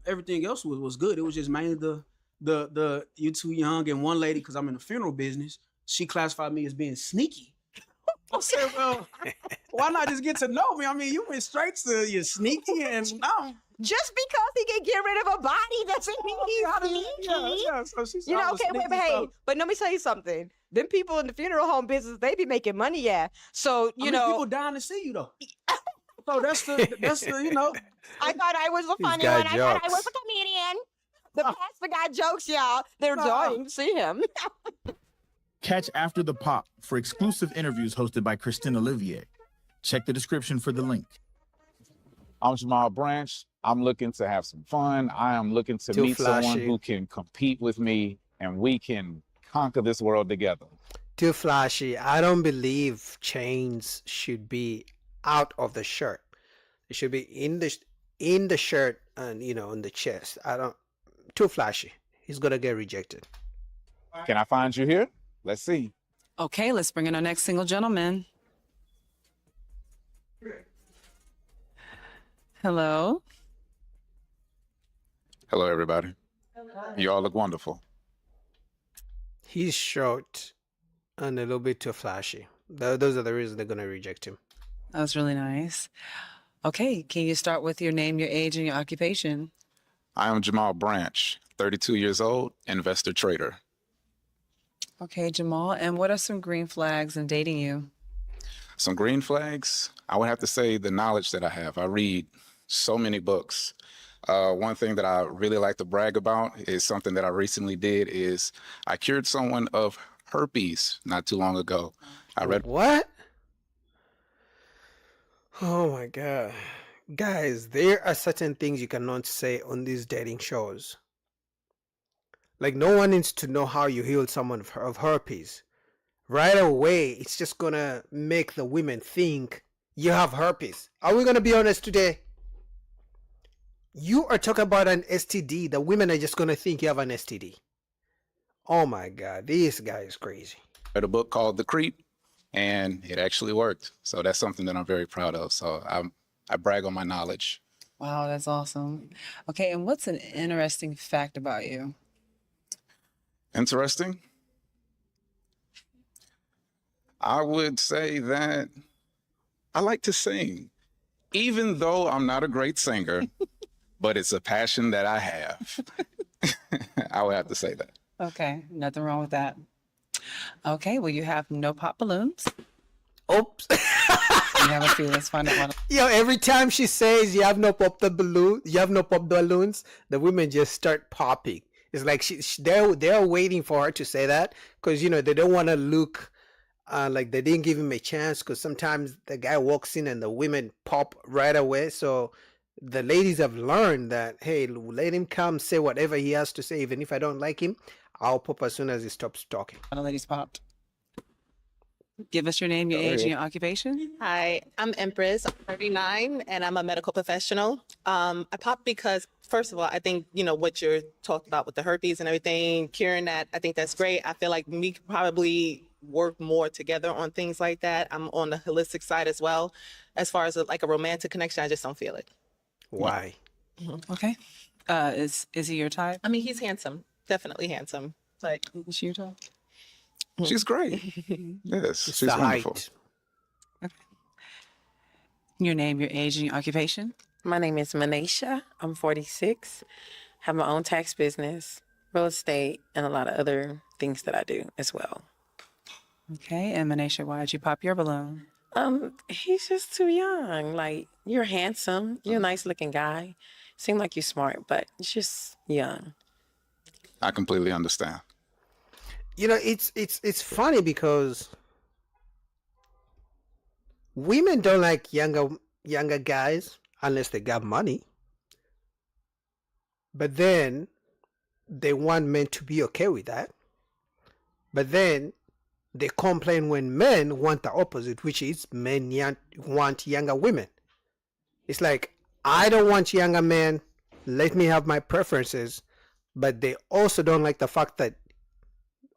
everything else was good. It was just mainly the you too young, and one lady, because I'm in the funeral business, she classified me as being sneaky. I said, well, why not just get to know me? I mean, you went straight to you're sneaky, and now Just because he can get rid of a body doesn't mean he's sneaky. yeah. So she said You I know, was okay, wait, sneaky, but hey, so- but let me tell you something. Them people in the funeral home business, they be making money, yeah. So, I you mean, know, people dying to see you though. So that's the you know. I thought I was a funny got one. I thought I jokes. was a comedian. The pastor got jokes, y'all. They're dying to see him. Catch After the Pop for exclusive interviews hosted by Christine Olivier. Check the description for the link. I'm Jamal Branch. I'm looking to have some fun. I am looking to Too meet someone flashy. who can compete with me and we can conquer this world together. Too flashy. I don't believe chains should be out of the shirt. It should be in the shirt and on the chest. Too flashy. He's gonna get rejected. Can I find you here? Let's see. Okay, let's bring in our next single gentleman. Hello. Hello, everybody. You all look wonderful. He's short and a little bit too flashy. Those are the reasons they're gonna reject him. That was really nice. Okay, can you start with your name, your age, and your occupation? I am Jamal Branch, 32 years old, investor trader. Okay, Jamal, and what are some green flags in dating you? Some green flags, I would have to say the knowledge that I have. I read so many books. One thing that I really like to brag about is something that I recently did is I cured someone of herpes not too long ago. I read What? Oh my god. Guys, there are certain things you cannot say on these dating shows. Like, no one needs to know how you healed someone of herpes. Right away, it's just gonna make the women think you have herpes. Are we gonna be honest today? You are talking about an STD. The women are just gonna think you have an STD. Oh my god, this guy is crazy. a book called The Creep, and it actually worked. So that's something that I'm very proud of. So I brag on my knowledge. Wow, that's awesome. Okay, and what's an interesting fact about you? Interesting. I would say that I like to sing, even though I'm not a great singer, but it's a passion that I have. I would have to say that. Okay, nothing wrong with that. Okay, well, you have no pop balloons. Oops. You have a few. Let's find out one. Yo, every time she says you have no pop the balloon, you have no pop balloons, the women just start popping. It's like they're waiting for her to say that because they don't want to look like they didn't give him a chance. Because sometimes the guy walks in and the women pop right away. So the ladies have learned that, hey, let him come say whatever he has to say. Even if I don't like him, I'll pop as soon as he stops talking. The ladies popped. Give us your name, your age, and your occupation. Hi, I'm Empress. I'm 39 and I'm a medical professional. I popped because, first of all, I think, what you're talking about with the herpes and everything, curing that, I think that's great. I feel like we could probably work more together on things like that. I'm on the holistic side as well. As far as like a romantic connection, I just don't feel it. Why? Okay. Is he your type? I mean, he's handsome. Definitely handsome. But is she your type? She's great. Yes, It's she's the wonderful. height. Your name, your age, and your occupation. My name is Manisha. I'm 46. Have my own tax business, real estate, and a lot of other things that I do as well. Okay, and Manisha, why did you pop your balloon? He's just too young. Like, you're handsome. You're a nice looking guy. Seem like you're smart, but it's just young. I completely understand. It's funny because women don't like younger guys unless they got money. But then they want men to be okay with that. But then they complain when men want the opposite, which is men want younger women. It's like, I don't want younger men. Let me have my preferences. But they also don't like the fact that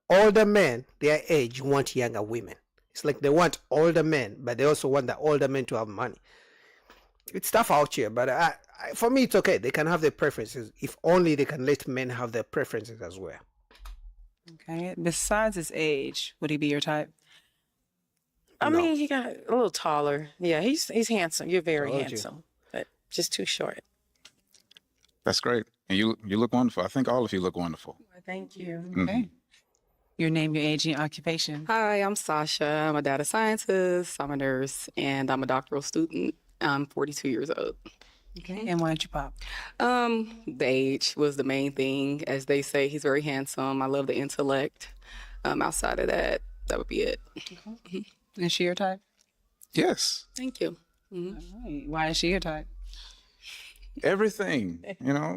older men, their age, want younger women. It's like they want older men, but they also want the older men to have money. It's tough out here, but for me, it's okay. They can have their preferences if only they can let men have their preferences as well. Okay. Besides his age, would he be your type? I mean, he got a little taller. Yeah, he's handsome. You're very Told you. handsome, but just too short. That's great. And you look wonderful. I think all of you look wonderful. Thank you. Okay. Your name, your age, and your occupation. Hi, I'm Sasha. I'm a data scientist. I'm a nurse, and I'm a doctoral student. I'm 42 years old. Okay. And why did you pop? The age was the main thing. As they say, he's very handsome. I love the intellect. Outside of that, that would be it. Okay. Is she your type? Yes. Thank you. All right. Why is she your type? Everything.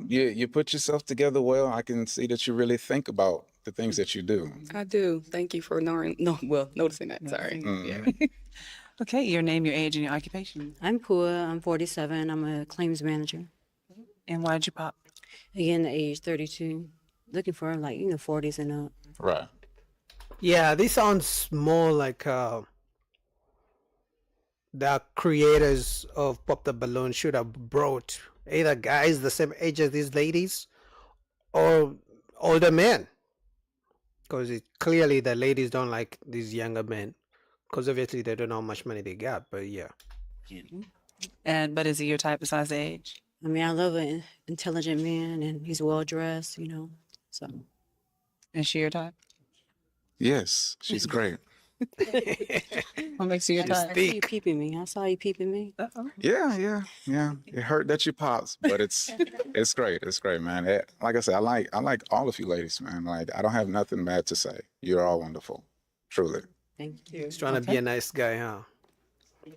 You put yourself together well. I can see that you really think about the things that you do. I do. Thank you for noticing that. Sorry. Mm. Okay. Your name, your age, and your occupation. I'm Pua. I'm 47. I'm a claims manager. And why did you pop? Again, the age 32. Looking for 40s and up. Right. Yeah, this sounds more like the creators of Pop the Balloon should have brought either guys the same age as these ladies or older men. Because clearly the ladies don't like these younger men. Because obviously they don't know how much money they got, but yeah. But is he your type besides the age? I mean, I love an intelligent man, and he's well dressed, so. Is she your type? Yes, she's great. What makes you your I type? see you peeping me. I saw you peeping me. Yeah. It hurt that you pops, but it's great. It's great, man. Like I said, I like all of you ladies, man. Like, I don't have nothing bad to say. You're all wonderful, truly. Thank you. He's trying to be a nice guy, huh?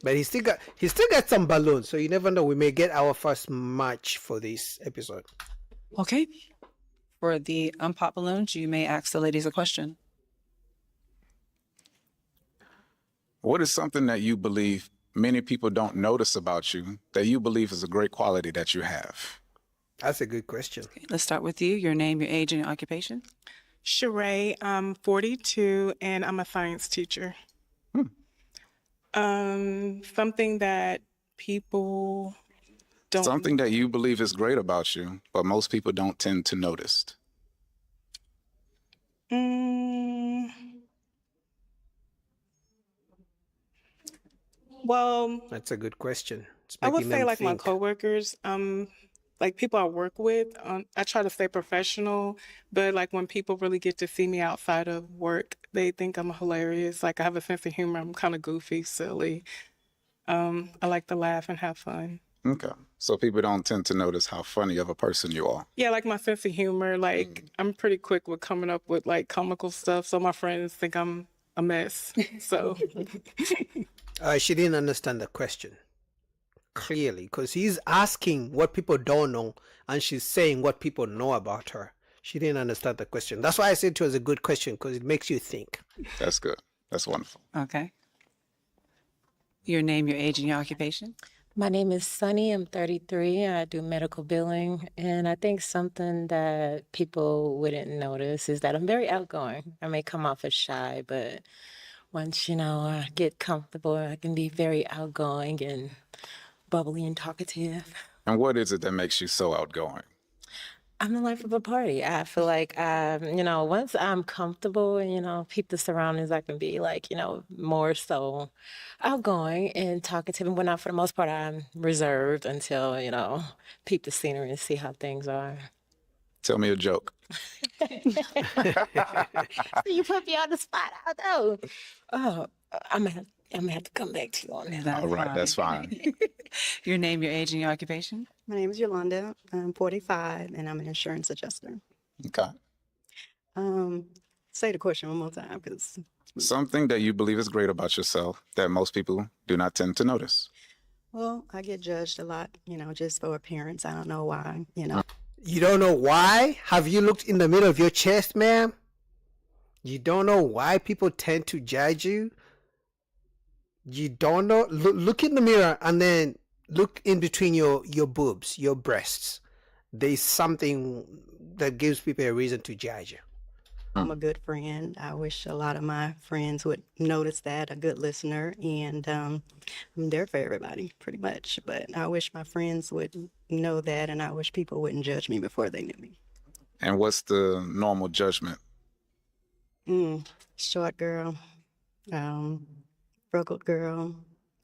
But he still got some balloons, so you never know. We may get our first match for this episode. Okay. For the unpop balloons, you may ask the ladies a question. What is something that you believe many people don't notice about you that you believe is a great quality that you have? That's a good question. Okay, let's start with you. Your name, your age, and your occupation. Sheree, I'm 42 and I'm a science teacher. Something that people don't. Something that you believe is great about you, but most people don't tend to notice. Well, That's a good question. It's I would making say them like my think. coworkers. like people I work with, I try to stay professional, but like when people really get to see me outside of work, they think I'm hilarious. Like I have a sense of humor. I'm kind of goofy, silly. I like to laugh and have fun. Okay. So people don't tend to notice how funny of a person you are. Yeah, like my sense of humor. Like I'm pretty quick with coming up with like comical stuff, so my friends think I'm a mess. So She didn't understand the question clearly because he's asking what people don't know and she's saying what people know about her. She didn't understand the question. That's why I said it was a good question because it makes you think. That's good. That's wonderful. Okay. Your name, your age, and your occupation? My name is Sunny. I'm 33. I do medical billing. And I think something that people wouldn't notice is that I'm very outgoing. I may come off as shy, but once, I get comfortable, I can be very outgoing and bubbly and talkative. And what is it that makes you so outgoing? I'm the life of a party. I feel like, once I'm comfortable and, peep the surroundings, I can be like, more so outgoing and talkative. And whatnot, for the most part, I'm reserved until, peep the scenery and see how things are. Tell me a joke. You put me on the spot, I know. Oh, I'm gonna have to come back to you on that. All right, that's fine. Your name, your age, and your occupation? My name is Yolanda. I'm 45, and I'm an insurance adjuster. Okay. Say the question one more time, because Something that you believe is great about yourself that most people do not tend to notice. well, I get judged a lot, just for appearance. I don't know why, You don't know why? Have you looked in the middle of your chest, ma'am? You don't know why people tend to judge you? You don't know? Look in the mirror and then look in between your boobs, your breasts. There's something that gives people a reason to judge you. I'm a good friend. I wish a lot of my friends would notice that, a good listener, and I'm there for everybody, pretty much. But I wish my friends would know that, and I wish people wouldn't judge me before they knew me. And what's the normal judgment? Short girl, freckled girl.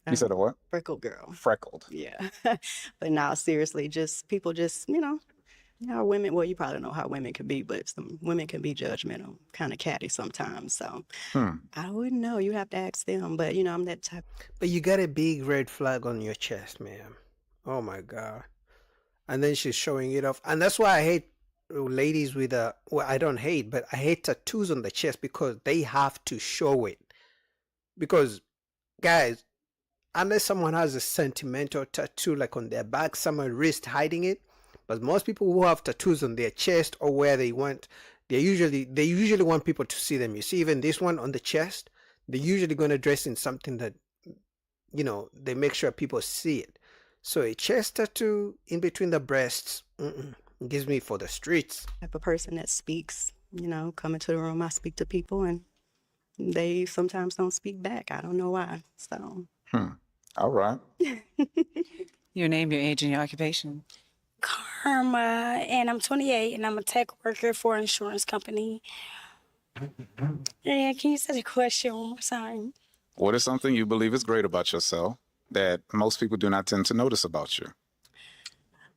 You said a what? Freckled girl. Freckled. Yeah. But now, seriously, people women, well, you probably know how women can be, but some women can be judgmental, kind of catty sometimes. So I wouldn't know. You have to ask them. But, I'm that type. But you got a big red flag on your chest, ma'am. Oh my God. And then she's showing it off. And that's why I hate ladies with I don't hate, but I hate tattoos on the chest because they have to show it. Because, guys, unless someone has a sentimental tattoo like on their back, someone wrist hiding it, but most people who have tattoos on their chest or where they usually want people to see them. You see, even this one on the chest, they're usually going to dress in something that, they make sure people see it. So a chest tattoo in between the breasts gives me for the streets. Type of person that speaks, come into the room, I speak to people, and they sometimes don't speak back. I don't know why. So. All right. Your name, your age, and your occupation? Karma, and I'm 28, and I'm a tech worker for an insurance company. Yeah, can you say the question one more time? What is something you believe is great about yourself that most people do not tend to notice about you?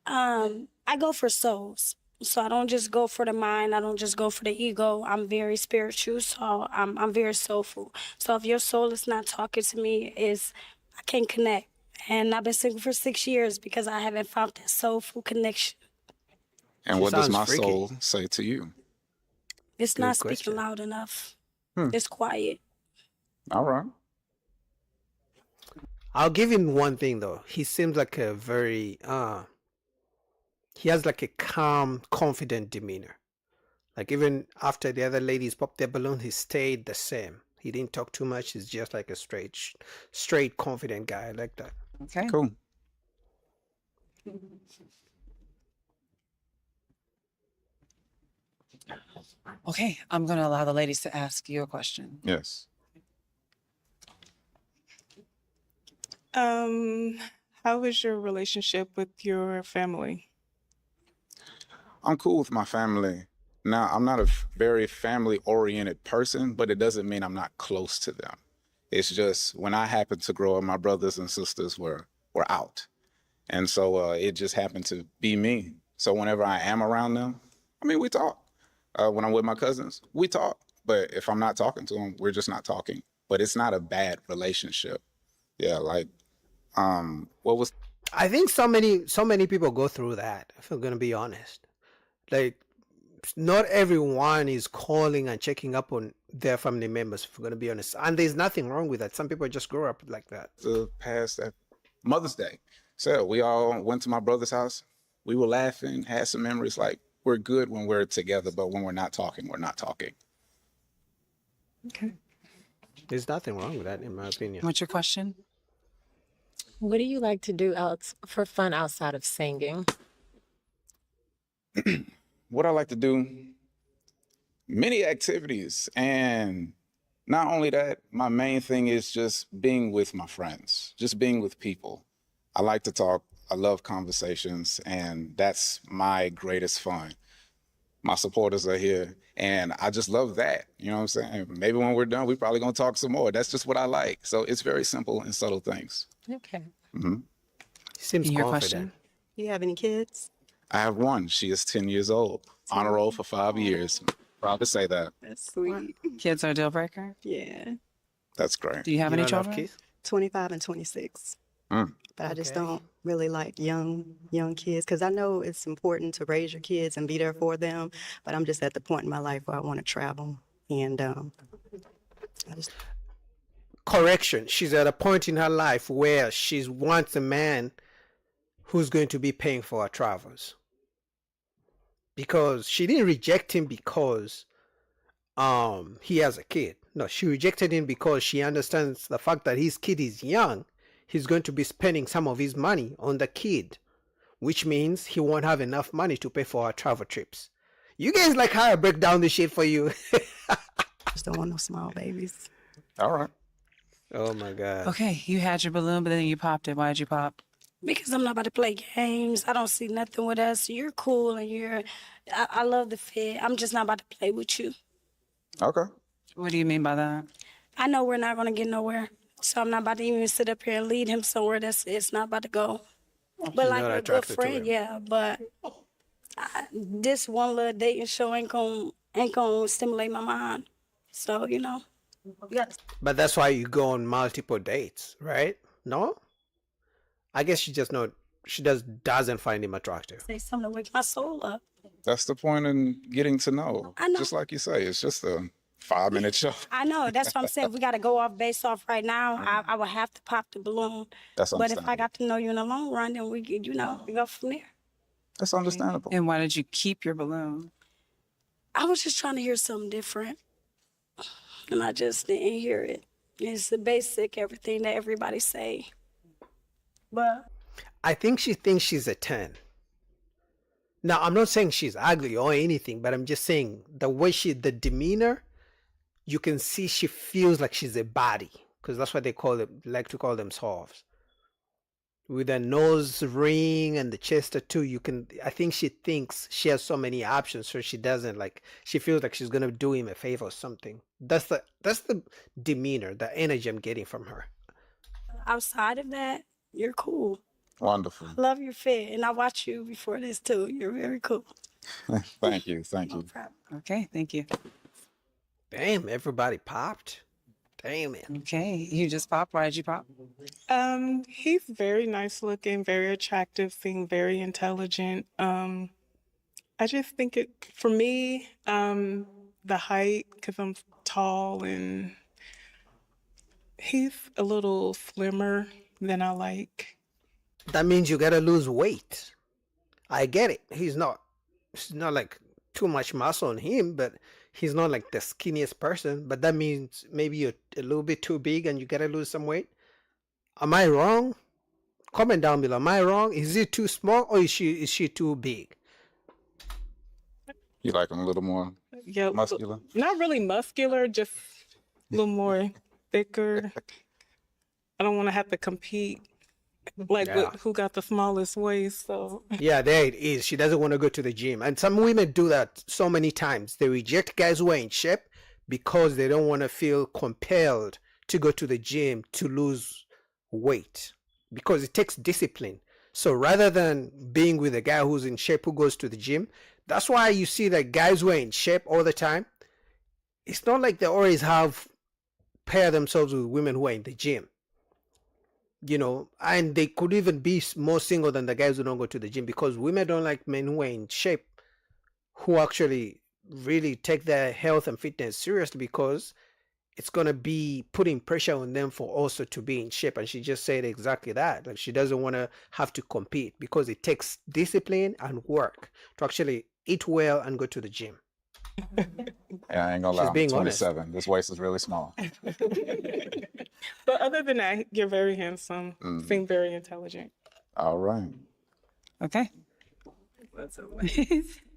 I go for souls. So I don't just go for the mind. I don't just go for the ego. I'm very spiritual, so I'm very soulful. So if your soul is not talking to me, I can't connect. And I've been single for 6 years because I haven't found that soulful connection. And what does my soul say to you? It's not speaking loud enough. It's quiet. All right. I'll give him one thing though. He seems like a very he has like a calm, confident demeanor. Like even after the other ladies popped their balloon, he stayed the same. He didn't talk too much. He's just like a straight, confident guy. I like that. Okay. Cool. Okay, I'm going to allow the ladies to ask you a question. Yes. How is your relationship with your family? I'm cool with my family. Now, I'm not a very family-oriented person, but it doesn't mean I'm not close to them. It's just when I happened to grow up, my brothers and sisters were out. And so it just happened to be me. So whenever I am around them, I mean, we talk. When I'm with my cousins, we talk. But if I'm not talking to them, we're just not talking. But it's not a bad relationship. Yeah, like, what was... I think so many people go through that, if I'm gonna be honest. Like, not everyone is calling and checking up on their family members, if I'm gonna be honest. And there's nothing wrong with that. Some people just grow up like that. The past Mother's Day. So we all went to my brother's house. We were laughing, had some memories. Like, we're good when we're together, but when we're not talking, we're not talking. Okay. There's nothing wrong with that, in my opinion. What's your question? What do you like to do for fun outside of singing? What I like to do, many activities. And not only that, my main thing is just being with my friends, just being with people. I like to talk. I love conversations, and that's my greatest fun. My supporters are here, and I just love that. You know what I'm saying? Maybe when we're done, we're probably going to talk some more. That's just what I like. So it's very simple and subtle things. Okay. Mm-hmm. Seems Your confident. question? You have any kids? I have one. She is 10 years old. Honor roll for 5 years. Proud to say that. That's sweet. Kids are a deal breaker? Yeah. That's great. Do you have any don't have children? kids? 25 and 26. Mm. But I just Okay. don't really like young kids because I know it's important to raise your kids and be there for them. But I'm just at the point in my life where I want to travel, and I just Correction. She's at a point in her life where she wants a man who's going to be paying for her travels. Because she didn't reject him because he has a kid. No, she rejected him because she understands the fact that his kid is young. He's going to be spending some of his money on the kid, which means he won't have enough money to pay for her travel trips. You guys like how I break down this shit for you? just don't want no small babies. All right. Oh my God. Okay, you had your balloon, but then you popped it. Why did you pop? Because I'm not about to play games. I don't see nothing with us. You're cool and I love the fit. I'm just not about to play with you. Okay. What do you mean by that? I know we're not going to get nowhere. So I'm not about to even sit up here and lead him somewhere it's not about to go. But She's like not a good attracted to friend, him. yeah. But this one little dating show ain't gonna stimulate my mind. So, you know. You got But that's why you go on multiple dates, right? No? I guess she just doesn't find him attractive. to say something to wake my soul up. That's the point in getting to know. I know. Just like you say, it's just a 5-minute show. I know. That's what I'm saying. If we got to go off based off right now, I would have to pop the balloon. That's But if I understandable. got to know you in the long run, then we go from there. That's understandable. And why did you keep your balloon? I was just trying to hear something different. And I just didn't hear it. It's the basic, everything that everybody say. But I think she thinks she's a 10. Now, I'm not saying she's ugly or anything, but I'm just saying the way the demeanor, you can see she feels like she's a body, because that's what they like to call themselves. With a nose ring and the chest tattoo, I think she thinks she has so many options, so she doesn't she feels like she's gonna do him a favor or something. That's the demeanor, the energy I'm getting from her. outside of that, you're cool. Wonderful. I love your fit. And I watched you before this too. You're very cool. Thank you. Thank you. Okay, thank you. Damn, everybody popped. Damn it. Okay, you just popped. Why did you pop? He's very nice looking, very attractive, seemed very intelligent. I just think for me, the height, because I'm tall and he's a little slimmer than I like. That means you gotta lose weight. I get it. It's not like too much muscle on him, but he's not like the skinniest person. But that means maybe you're a little bit too big and you gotta lose some weight. Am I wrong? Comment down below. Am I wrong? Is he too small or is she too big? You like him a little more Yeah, muscular? not really muscular, just a little more thicker. I don't want to have to compete Yeah. with who got the smallest waist. So Yeah, there it is. She doesn't want to go to the gym. And some women do that so many times. They reject guys who are in shape because they don't want to feel compelled to go to the gym to lose weight. Because it takes discipline So rather than being with a guy who's in shape who goes to the gym, that's why you see that guys who are in shape all the time, it's not like they always have pair themselves with women who are in the gym. You know, and they could even be more single than the guys who don't go to the gym, because women don't like men who are in shape, who actually really take their health and fitness seriously, because it's going to be putting pressure on them for also to be in shape. And she just said exactly that. Like, she doesn't want to have to compete, because it takes discipline and work to actually eat well and go to the gym. Yeah, I ain't gonna lie. She's I'm being honest. 27. This waist is really small. But other than that, you're very handsome. Seem very intelligent. All right. Okay.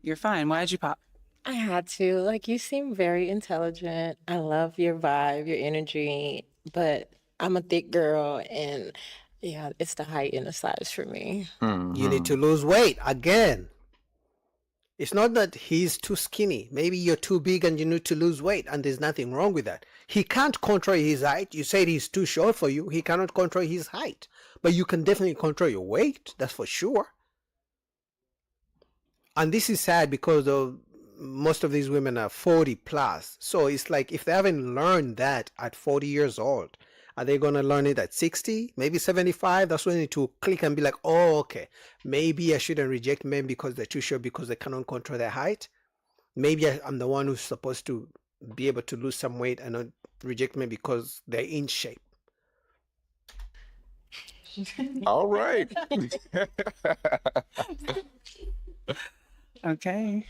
You're fine. Why did you pop? I had to. Like, you seem very intelligent. I love your vibe, your energy, but I'm a thick girl, and yeah, it's the height and the size for me. You need to lose weight again. It's not that he's too skinny. Maybe you're too big and you need to lose weight, and there's nothing wrong with that. He can't control his height. You said he's too short for you. He cannot control his height. But you can definitely control your weight. That's for sure. And this is sad, because most of these women are 40 plus. So it's like, if they haven't learned that at 40 years old, are they going to learn it at 60, maybe 75? That's when it will click and be like, oh, okay, maybe I shouldn't reject men because they're too short, because they cannot control their height. Maybe I'm the one who's supposed to be able to lose some weight and not reject men because they're in shape. All right. Okay.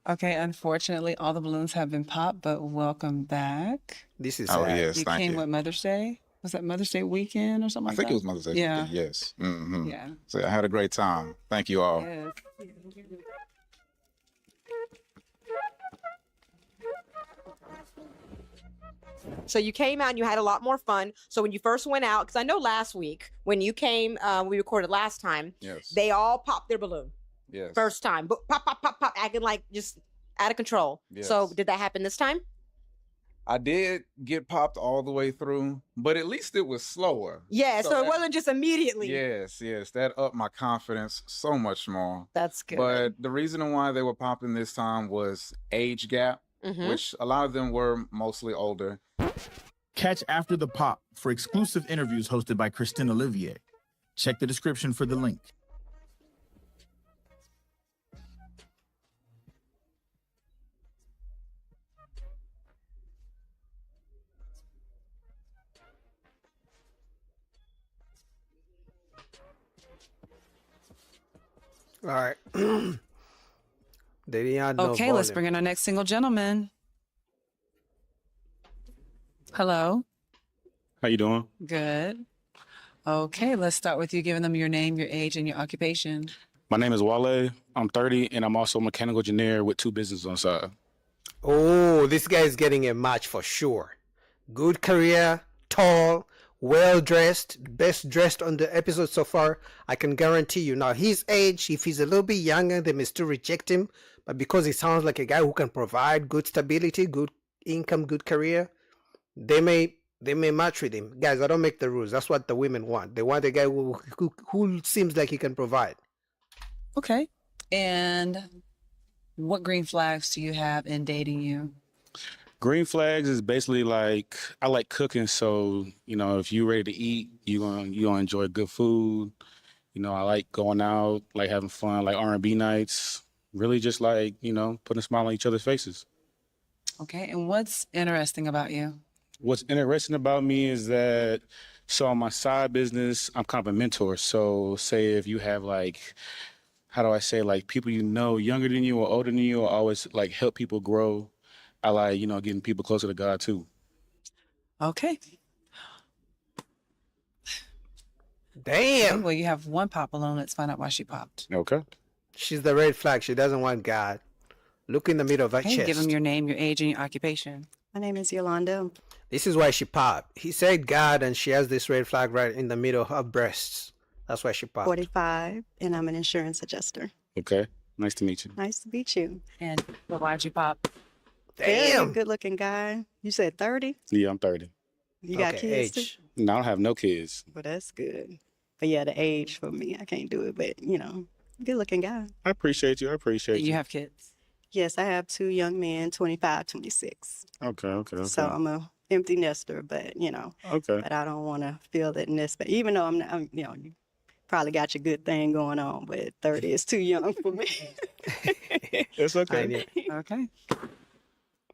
Okay, unfortunately, all the balloons have been popped, but welcome back. This is Oh, sad. yes, You thank came you. with Mother's Day? Was that Mother's Day weekend or something I like think that? it was Mother's Day. Yeah. Yes. Yeah. So I had a great time. Thank you all. Yes. So you came out and you had a lot more fun. So when you first went out, because I know last week when you came, we recorded last time, Yes. they all popped their balloon Yes. first time, but pop, pop, pop, pop, acting like just out of control. So Yes. did that happen this time? I did get popped all the way through, but at least it was slower. Yeah. So it that- wasn't just immediately. Yes, yes, that upped my confidence so much more. That's good. But the reason why they were popping this time was age gap, Mhm. which a lot of them were mostly older. Catch After the Pop for exclusive interviews hosted by Christine Olivier. Check the description for the link. All right. They didn't add no Okay, let's volume. bring in our next single gentleman. Hello. How you doing? Good. Okay, let's start with you giving them your name, your age, and your occupation. My name is Wale. I'm 30, and I'm also a mechanical engineer with 2 businesses on the side. Oh, this guy is getting a match for sure. Good career, tall, well dressed, best dressed on the episode so far. I can guarantee you. Now, his age, if he's a little bit younger, they may still reject him. But because he sounds like a guy who can provide good stability, good income, good career, they may match with him. Guys, I don't make the rules. That's what the women want. They want a guy who seems like he can provide. Okay. And what green flags do you have in dating you? Green flags is basically like I like cooking, so if you're ready to eat, you're gonna enjoy good food. I like going out, like having fun, like R&B nights. Really, just like putting a smile on each other's faces. Okay. And what's interesting about you? What's interesting about me is that, so on my side business, I'm kind of a mentor. So say if you have how do I say, people younger than you or older than you, I always help people grow. I like, getting people closer to God too. Okay. Damn. Well, you have one pop balloon. Let's find out why she popped. Okay. She's the red flag. She doesn't want God. Look in the middle of her Okay, chest. give him your name, your age, and your occupation. My name is Yolanda. This is why she popped. He said God, and she has this red flag right in the middle of her breasts. That's why she popped. 45, and I'm an insurance adjuster. Okay. Nice to meet you. Nice to meet you. And why'd you pop? Very good looking guy. You said 30? Yeah, I'm 30. You got kids too? No, I don't have no kids. Well, that's good. But yeah, the age for me, I can't do it. But good looking guy. I appreciate you. I appreciate You you. have kids? Yes, I have 2 young men, 25, 26. Okay, okay, okay. So I'm a empty nester, but Okay. but I don't want to feel that nest. But even though you probably got your good thing going on, but 30 is too young for me. It's I okay. knew. Okay.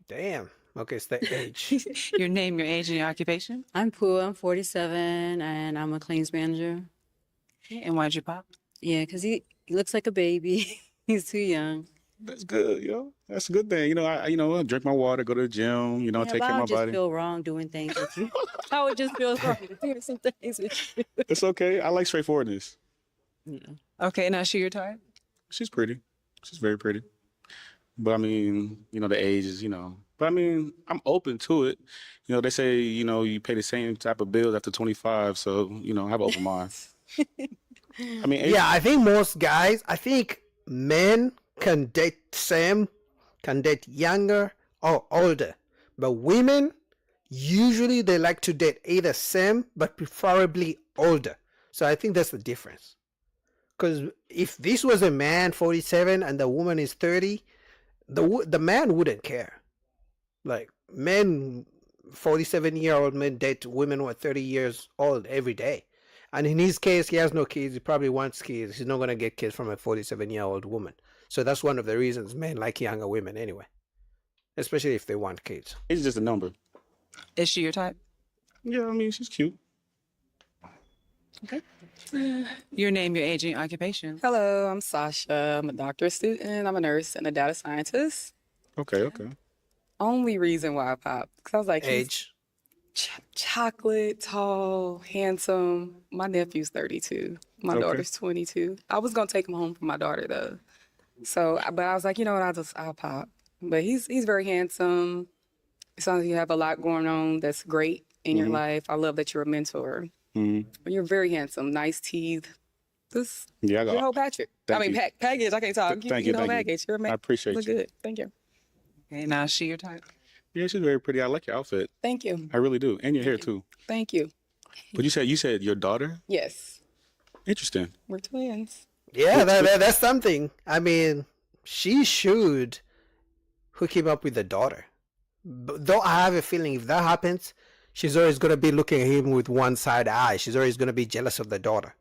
Damn. Okay, it's the age. Your name, your age, and your occupation? I'm Pooh. I'm 47, and I'm a claims manager. And why'd you pop? Yeah, because he looks like a baby. He's too young. That's good, That's a good thing. I drink my water, go to the gym, Yeah, take but care I of my would just body. feel wrong doing things with you. I would just feel wrong doing some things with you. It's okay. I like straightforwardness. Okay, now she your type? She's pretty. She's very pretty. But I mean, the age is, But I mean, I'm open to it. They say, you pay the same type of bills after 25. So, I have an open mind. I mean, Yeah, I think most guys, I think men can date same, can date younger or older. But women, usually they like to date either same, but preferably older. So I think that's the difference. Because if this was a man 47 and the woman is 30, the man wouldn't care. Like men, 47-year-old men date women who are 30 years old every day. And in his case, he has no kids. He probably wants kids. He's not going to get kids from a 47-year-old woman. So that's one of the reasons men like younger women anyway. Especially if they want kids. It's just a number. Is she your type? Yeah, I mean, she's cute. Okay. Your name, your age, and your occupation. Hello, I'm Sasha. I'm a doctorate student. I'm a nurse and a data scientist. Okay, okay. Only reason why I popped, because I was like, age. Chocolate, tall, handsome. My nephew's 32. My Okay. daughter's 22. I was gonna take him home for my daughter though. So, but I was like, you know what? I'll pop. But he's very handsome. It sounds like you have a lot going on. That's great in your Mhm. life. I love that you're a mentor. Mm-hmm. You're very handsome, nice teeth. This Yeah, I your got whole Patrick. Thank you. Package. I can't talk. Thank you you, know thank you. package. You're I appreciate look you. good. Thank you. Okay, now is she your type? Yeah, she's very pretty. I like your outfit. Thank you. I really do. And your hair too. Thank you. But you said your daughter? Yes, Interesting. we're twins. Yeah, that's something. I mean, she should hook him up with the daughter. Though I have a feeling if that happens, she's always going to be looking at him with one side eye. She's always going to be jealous of the daughter.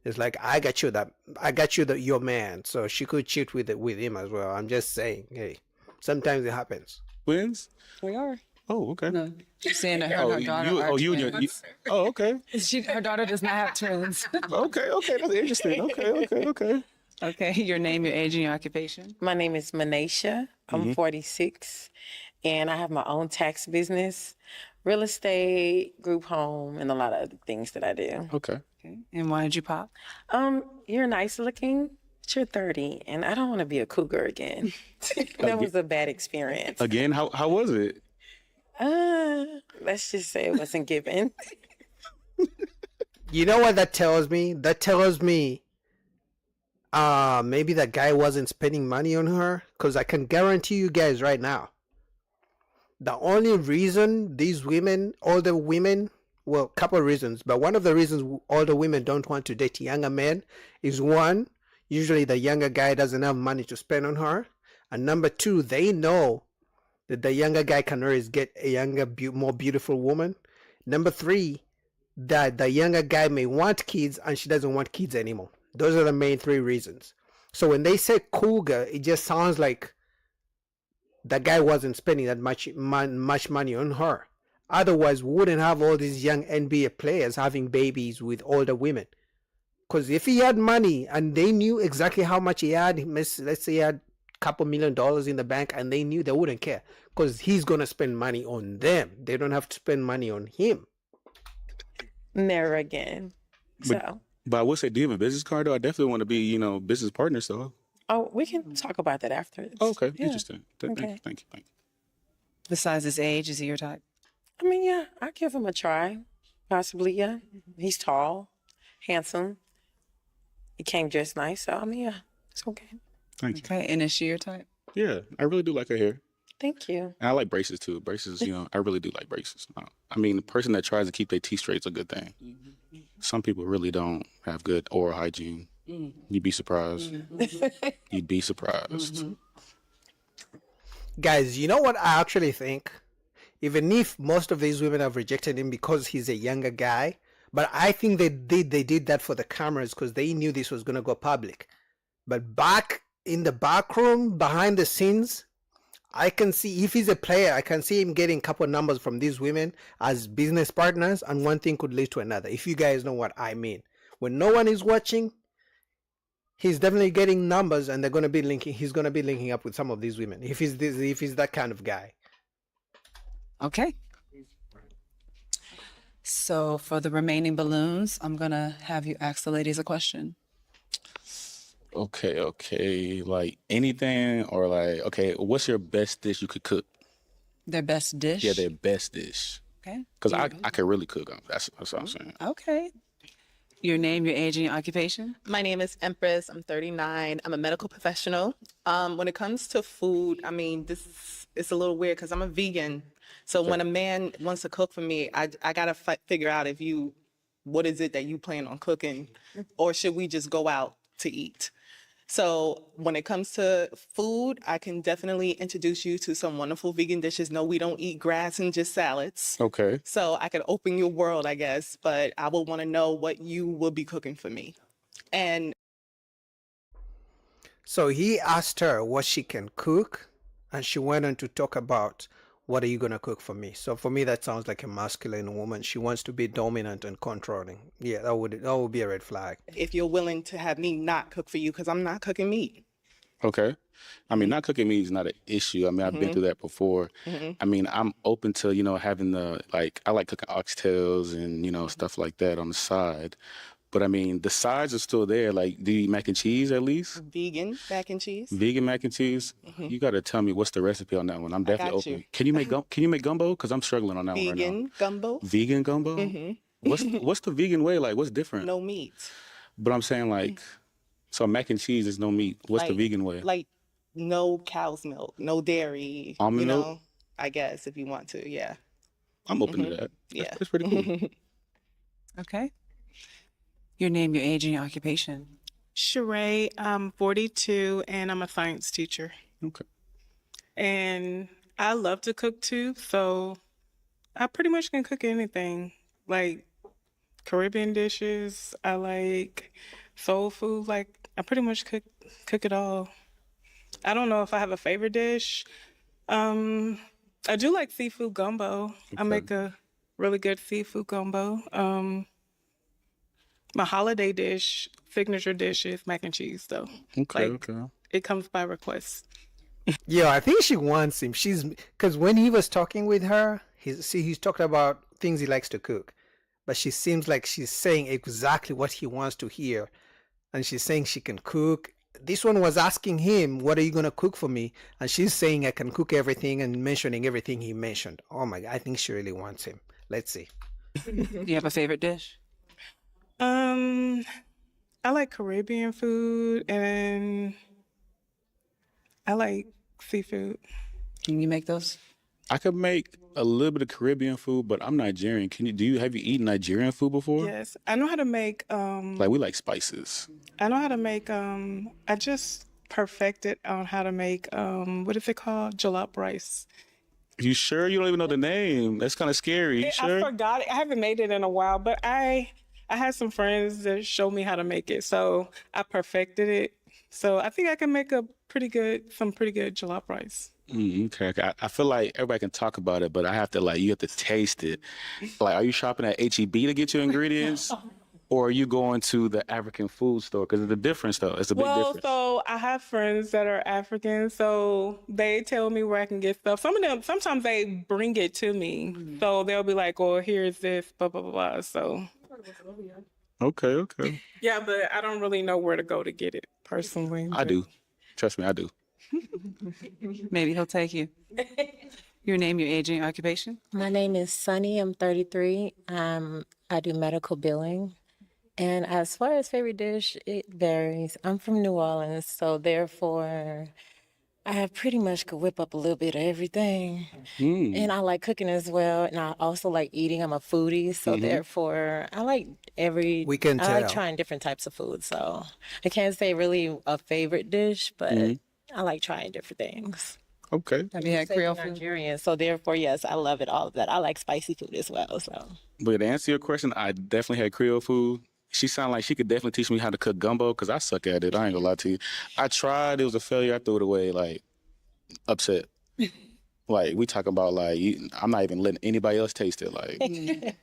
It's like, I got you your man. So she could cheat with him as well. I'm just saying, hey, sometimes it happens. Twins? We are. Oh, okay. No. She's saying that her, Oh, her daughter you, are oh, you, and your, twins. oh, okay. Her daughter does not have twins. Okay, that's interesting. Okay. Okay, your name, your age, and your occupation. My name is Manisha. I'm Mhm. 46, and I have my own tax business, real estate, group home, and a lot of other things that I do. Okay. Okay, and why did you pop? You're nice looking, but you're 30, and I don't want to be a cougar again. That was a bad experience. Again, how was it? Let's just say it wasn't given. You know what that tells me? That tells me maybe that guy wasn't spending money on her, because I can guarantee you guys right now, the only reason these women, older women, well, couple of reasons, but one of the reasons older women don't want to date younger men is, one, usually the younger guy doesn't have money to spend on her, and number two, they know that the younger guy can always get a younger, more beautiful woman. Number three, that the younger guy may want kids and she doesn't want kids anymore. Those are the main three reasons. So when they say cougar, it just sounds like the guy wasn't spending that much money on her. Otherwise, we wouldn't have all these young NBA players having babies with older women. Because if he had money and they knew exactly how much he had, let's say he had a couple $1 million in the bank, and they knew, they wouldn't care. Because he's going to spend money on them. They don't have to spend money on him. Never again. But I would say, do you have a business card though? I definitely want to be, business partners though. Oh, we can talk about that after. Okay, Yeah. interesting. Thank Okay. you, thank you. Besides his age, is he your type? I mean, yeah, I'd give him a try. Possibly, yeah. He's tall, handsome. He came dressed nice, so I mean, yeah, it's okay. Thank you. Okay, and is she your type? Yeah, I really do like her hair. Thank you. And I like braces too. Braces, I really do like braces. I mean, the person that tries to keep their teeth straight is a good thing. Some people really don't have good oral hygiene. You'd be surprised. You'd be surprised. Guys, you know what I actually think? Even if most of these women have rejected him because he's a younger guy, but I think they did that for the cameras because they knew this was going to go public. But back in the back room, behind the scenes, I can see, if he's a player, I can see him getting a couple of numbers from these women as business partners, and one thing could lead to another, if you guys know what I mean. When no one is watching, he's definitely getting numbers, and he's going to be linking up with some of these women, if he's that kind of guy. Okay. So for the remaining balloons, I'm going to have you ask the ladies a question. Okay. Like anything or like, okay, what's your best dish you could cook? Their best dish? Yeah, their best dish. Okay. Because I could really cook. That's what I'm saying. Okay. Your name, your age, and your occupation? My name is Empress. I'm 39. I'm a medical professional. When it comes to food, I mean, it's a little weird because I'm a vegan. So when a man wants to cook for me, I gotta figure out what is it that you plan on cooking, or should we just go out to eat? So when it comes to food, I can definitely introduce you to some wonderful vegan dishes. No, we don't eat grass and just salads. Okay. So I could open your world, I guess, but I would want to know what you will be cooking for me. And So he asked her what she can cook, and she went on to talk about, what are you going to cook for me? So for me, that sounds like a masculine woman. She wants to be dominant and controlling. Yeah, that would be a red flag. if you're willing to have me not cook for you, because I'm not cooking meat. Okay. I mean, not cooking meat is not an issue. I mean, I've been through that before. I mean, I'm open to, having I like cooking oxtails and, stuff like that on the side. But I mean, the sides are still there. Like, do you eat mac and cheese at least? Vegan mac and cheese. Vegan mac and cheese? You got to tell me what's the recipe on that one. I'm definitely got you. open. Can you make gumbo? Because I'm struggling on that one right now. Vegan gumbo. Vegan gumbo? What's the vegan way? Like, what's different? No meat. But I'm saying so mac and cheese is no meat. What's the vegan way? Like no cow's milk, no dairy. Almond milk? I guess if you want to, yeah. I'm open to that. Yeah. That's pretty cool. Okay. Your name, your age, and your occupation. Sheree, I'm 42 and I'm a science teacher. Okay. And I love to cook too, so I pretty much can cook anything. Like Caribbean dishes, I like soul food, like I pretty much cook it all. I don't know if I have a favorite dish. I do like seafood gumbo. I make a really good seafood gumbo. My holiday dish, signature dish is mac and cheese, though. Okay. It comes by request. Yeah, I think she wants him. Because when he was talking with her, he's talking about things he likes to cook, but she seems like she's saying exactly what he wants to hear, and she's saying she can cook. This one was asking him, "What are you gonna cook for me?" And she's saying, "I can cook everything," and mentioning everything he mentioned. Oh my God, I think she really wants him. Let's see. Do you have a favorite dish? I like Caribbean food and I like seafood. Can you make those? I could make a little bit of Caribbean food, but I'm Nigerian. Have you eaten Nigerian food before? Yes, I know how to make. Like we like spices. I know how to make. I just perfected on how to make. What is it called? Jollof rice. You sure you don't even know the name? That's kind of scary. You sure? I forgot it. I haven't made it in a while, but I had some friends that showed me how to make it, so I perfected it. So I think I can make some pretty good jollof rice. Okay. I feel like everybody can talk about it, but I have to you have to taste it. Like, are you shopping at HEB to get your ingredients? Or are you going to the African food store? Because it's a difference, though. It's a big difference. So I have friends that are African, so they tell me where I can get stuff. Some of them, sometimes they bring it to me. So they'll be like, "Oh, here's this, blah, blah, blah, blah." So. Okay. Yeah, but I don't really know where to go to get it personally. I do. Trust me, I do. Maybe he'll take you. Your name, your age, and your occupation? My name is Sunny. I'm 33. I do medical billing. And as far as favorite dish, it varies. I'm from New Orleans, so therefore I pretty much could whip up a little bit of everything. And I like cooking as well. And I also like eating. I'm a foodie. So therefore, I like We can I like tell. trying different types of food. So I can't say really a favorite dish, but I like trying different things. Okay. Have you had Say Creole we're food? Nigerian, so therefore, yes, I love it, all of that. I like spicy food as well. So But to answer your question, I definitely had Creole food. She sounded like she could definitely teach me how to cook gumbo because I suck at it. I ain't gonna lie to you. I tried. It was a failure. I threw it away, like, upset. Like, we talk about, like, I'm not even letting anybody else taste it. Like,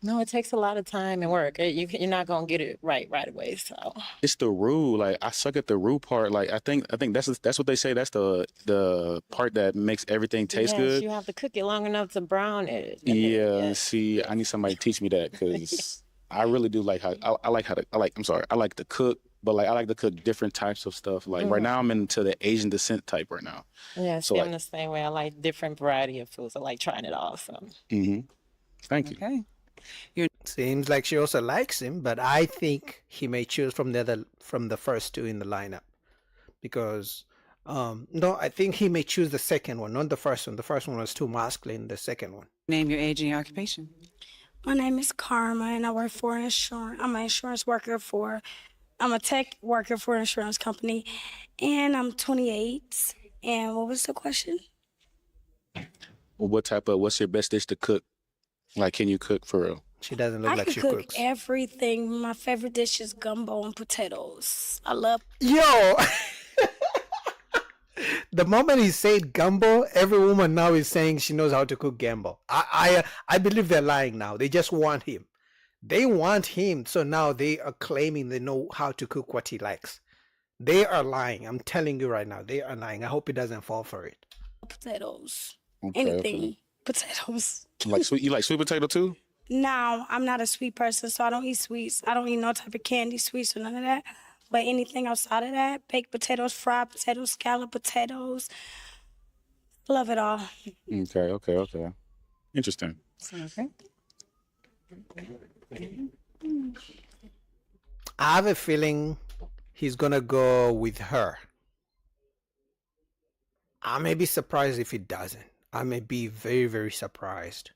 no, it takes a lot of time and work. You're not gonna get it right away. So it's the roux. Like, I suck at the roux part. Like, I think that's what they say. That's the part that makes everything taste yes, good. you have to cook it long enough to brown it. Yeah, see, I need somebody to teach me that because I really do like I like to cook, but like I like to cook different types of stuff. Like right now I'm into the Asian descent type right now. Yeah, So I'm like, the same way. I like different variety of foods. I like trying it all. So Thank you. Okay. Seems like she also likes him, but I think he may choose from the first two in the lineup, because no, I think he may choose the second one, not the first one. The first one was too masculine. The second one. Name your age and your occupation. My name is Karma, and I work for insurance. I'm an insurance worker I'm a tech worker for an insurance company, and I'm 28. And what was the question? well, what's your best dish to cook? Like, can you cook for real? She doesn't look I like can she cook cooks. everything. My favorite dish is gumbo and potatoes. I love. Yo, the moment he said gumbo, every woman now is saying she knows how to cook gumbo. I believe they're lying now. They just want him. They want him, so now they are claiming they know how to cook what he likes. They are lying. I'm telling you right now, they are lying. I hope he doesn't fall for it. Potatoes. Okay, Anything. okay. Potatoes. Like sweet, you like sweet potato too? Now, I'm not a sweet person, so I don't eat sweets. I don't eat no type of candy, sweets, or none of that. But anything outside of that, baked potatoes, fried potatoes, scalloped potatoes, love it all. Okay. Interesting. Okay. I have a feeling he's gonna go with her. I may be surprised if he doesn't. I may be very, very surprised.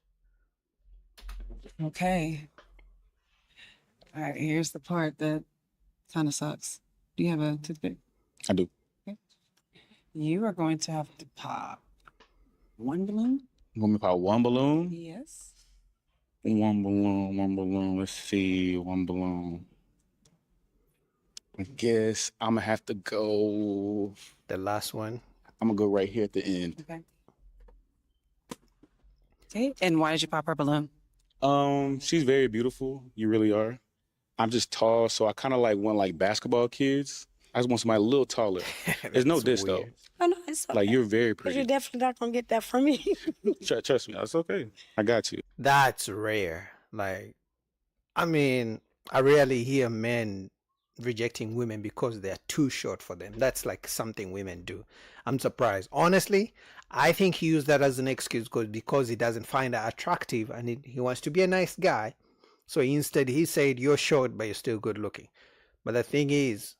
Okay. All right, here's the part that kind of sucks. Do you have a toothpick? I do. Okay. You are going to have to pop one balloon. You want me to pop one balloon? Yes. One balloon. Let's see, one balloon. I guess I'm gonna have to go. The last one. I'm gonna go right here at the end. Okay. Okay. And why did you pop her balloon? She's very beautiful. You really are. I'm just tall, so I kind of like want like basketball kids. I just want somebody a little taller. There's no diss though. Oh, no, it's okay. Like you're very Because pretty. you're definitely not going to get that from me. Trust me, that's okay. I got you. That's rare. Like, I mean, I rarely hear men rejecting women because they're too short for them. That's like something women do. I'm surprised. Honestly, I think he used that as an excuse because he doesn't find her attractive and he wants to be a nice guy. So instead, he said, "You're short, but you're still good looking." But the thing is,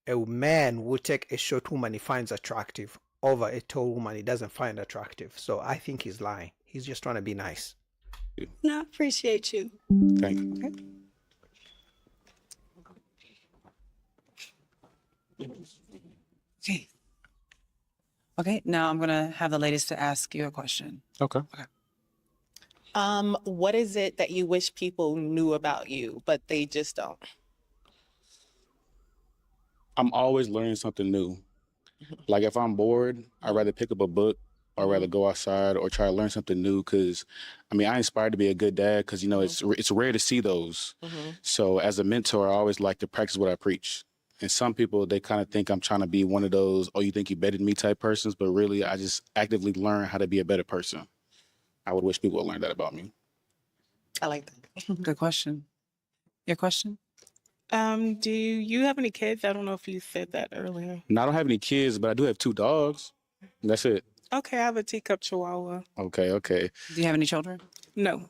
a man will take a short woman he finds attractive over a tall woman he doesn't find attractive. So I think he's lying. He's just trying to be nice. No, I appreciate you. Thank you. Okay. Okay. Okay, now I'm gonna have the ladies to ask you a question. Okay. What is it that you wish people knew about you, but they just don't? I'm always learning something new. Like if I'm bored, I'd rather pick up a book or I'd rather go outside or try to learn something new. Cause I mean, I inspired to be a good dad cause you know, it's rare to see those. So as a mentor, I always like to practice what I preach. And some people, they kind of think I'm trying to be one of those, oh, you think you better than me type persons, but really I just actively learn how to be a better person. I would wish people would learn that about me. I like that. Good question. Your question? Do you have any kids? I don't know if you said that earlier. Now, I don't have any kids, but I do have 2 dogs. That's it. Okay, I have a teacup chihuahua. Okay. Do you have any children? No.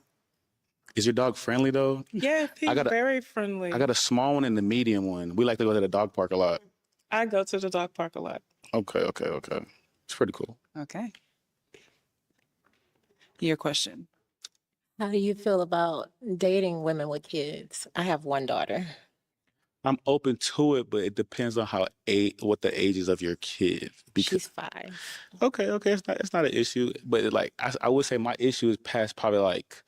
Is your dog friendly though? Yeah, he's very friendly. I got a small one and a medium one. We like to go to the dog park a lot. I go to the dog park a lot. Okay. It's pretty cool. Okay. Your question. How do you feel about dating women with kids? I have one daughter. I'm open to it, but it depends on what the ages of your kid. Because She's 5. okay, it's not an issue, but like I would say my issue is past probably like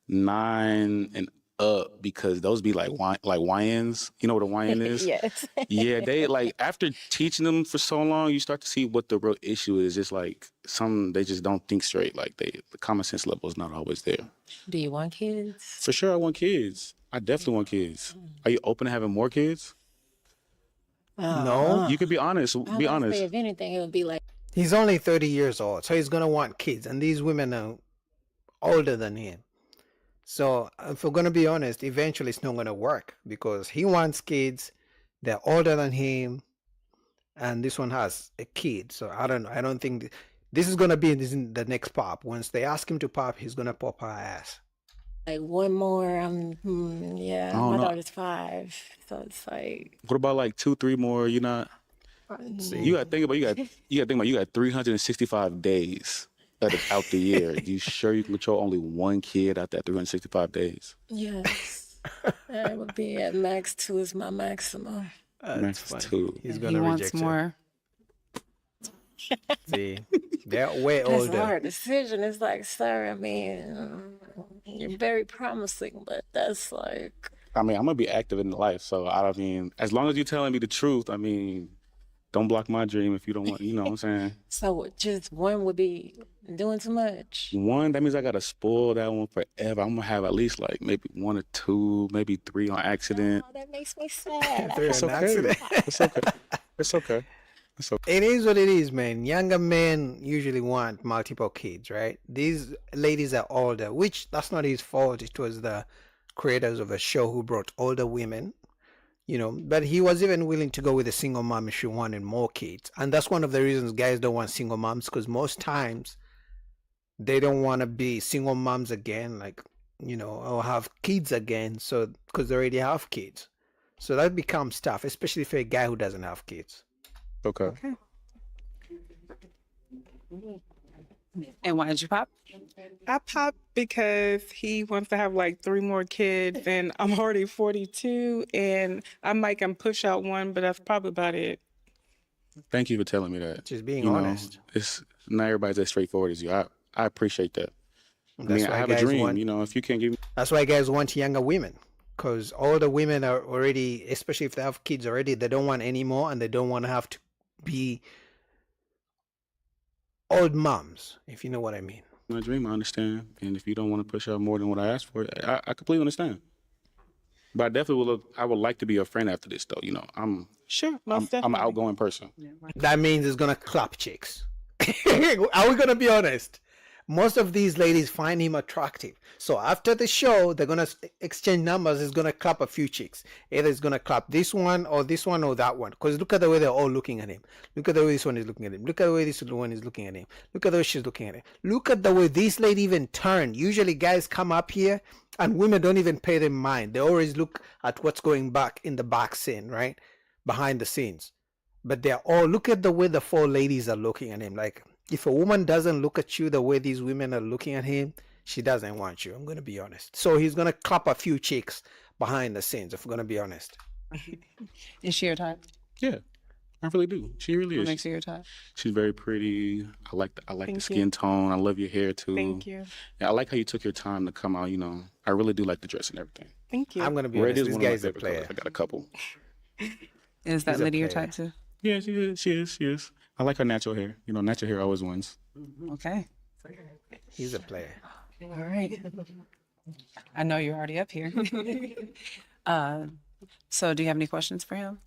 9 and up because those be like YNs. You know what a YN is? Yes. Yeah, they like after teaching them for so long, you start to see what the real issue is. It's like they just don't think straight. Like the common sense level is not always there. Do you want kids? For sure, I want kids. I definitely want kids. Are you open to having more kids? No. You could be honest. I Be would honest. say if anything, it would be like He's only 30 years old, so he's gonna want kids, and these women are older than him. So if we're gonna be honest, eventually it's not gonna work because he wants kids, they're older than him, and this one has a kid. So I don't know. I don't think this is gonna be the next pop. Once they ask him to pop, he's gonna pop her ass. one more. Yeah, I don't my know. daughter's 5, so it's like What about like 2, 3 more? You not? You gotta think about you got 365 days out the year. You sure you can control only one kid out that 365 days? yes, it would be at max 2 is my maximum. Max funny. 2. He's He gonna wants reject her. more. See, they're way That's a older. hard decision. It's like, sir, I mean, you're very promising, but that's like, I mean, I'm gonna be active in life, so I mean, as long as you're telling me the truth, I mean, don't block my dream if you don't want. You know what I'm saying? so just one would be doing too much. One, that means I gotta spoil that one forever. I'm gonna have at least like maybe 1 or 2, maybe 3 on accident. Oh, that makes me sad. It's An okay. accident. It's okay. It's okay. It's okay. It is what it is, man. Younger men usually want multiple kids, right? These ladies are older, which that's not his fault. It was the creators of a show who brought older women, but he was even willing to go with a single mom if she wanted more kids. And that's one of the reasons guys don't want single moms, because most times they don't want to be single moms again, or have kids again. So, because they already have kids. So that becomes tough, especially for a guy who doesn't have kids. Okay. And why did you pop? I popped because he wants to have like 3 more kids, and I'm already 42, and I might can push out one, but that's probably about it. Thank you for telling me that. Just being You know, honest. it's not everybody's as straightforward as you. I appreciate that. I That's mean, I why have a guys dream. want- If you can't give me, That's why guys want younger women, because older women are already, especially if they have kids already, they don't want any more, and they don't want to have to be old moms, if you know what I mean. my dream, I understand. And if you don't want to push out more than what I asked for, I completely understand. But I definitely I would like to be your friend after this, though. I'm Sure, I'm most an definitely. outgoing person. That means it's gonna clap chicks. Are we gonna be honest? Most of these ladies find him attractive. So after the show, they're gonna exchange numbers. It's gonna clap a few chicks. Either it's gonna clap this one or that one. Because look at the way they're all looking at him. Look at the way this one is looking at him. Look at the way this one is looking at him. Look at the way she's looking at him. Look at the way this lady even turned. Usually guys come up here and women don't even pay them mind. They always look at what's going back in the back scene, right? Behind the scenes. But they're all, look at the way the 4 ladies are looking at him. Like, if a woman doesn't look at you the way these women are looking at him, she doesn't want you. I'm going to be honest. So he's going to clap a few chicks behind the scenes, if we're going to be honest. Is she your type? Yeah, I really do. She really What is. makes her your type? She's very pretty. I like the Thank you. skin tone. I love your hair too. Thank you. Yeah, I like how you took your time to come out. I really do like the dress and everything. Thank you. I'm going to be Red honest. is This one of my guy's a favorite colors. player. I got a couple. Is that He's a lady your player. type too? Yeah, she is. I like her natural hair. Natural hair always wins. Okay. He's a player. All right. I know you're already up here. So do you have any questions for him?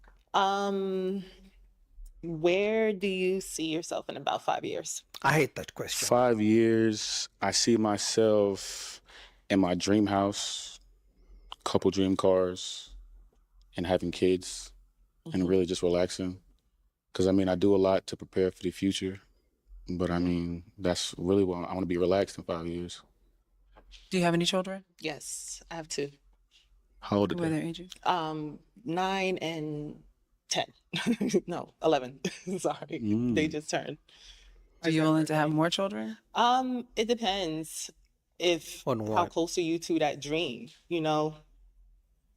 Where do you see yourself in about 5 years? I hate that question. 5 years, I see myself in my dream house, couple dream cars, and having kids, and really just relaxing. Because I do a lot to prepare for the future, but that's really what I want to be relaxed in 5 years. Do you have any children? Yes, I have 2. How old are What are they? their ages? 9 and 10. No, 11. Sorry. They just turned. Are you willing to have more children? It depends if On how what? close are you to that dream, you know,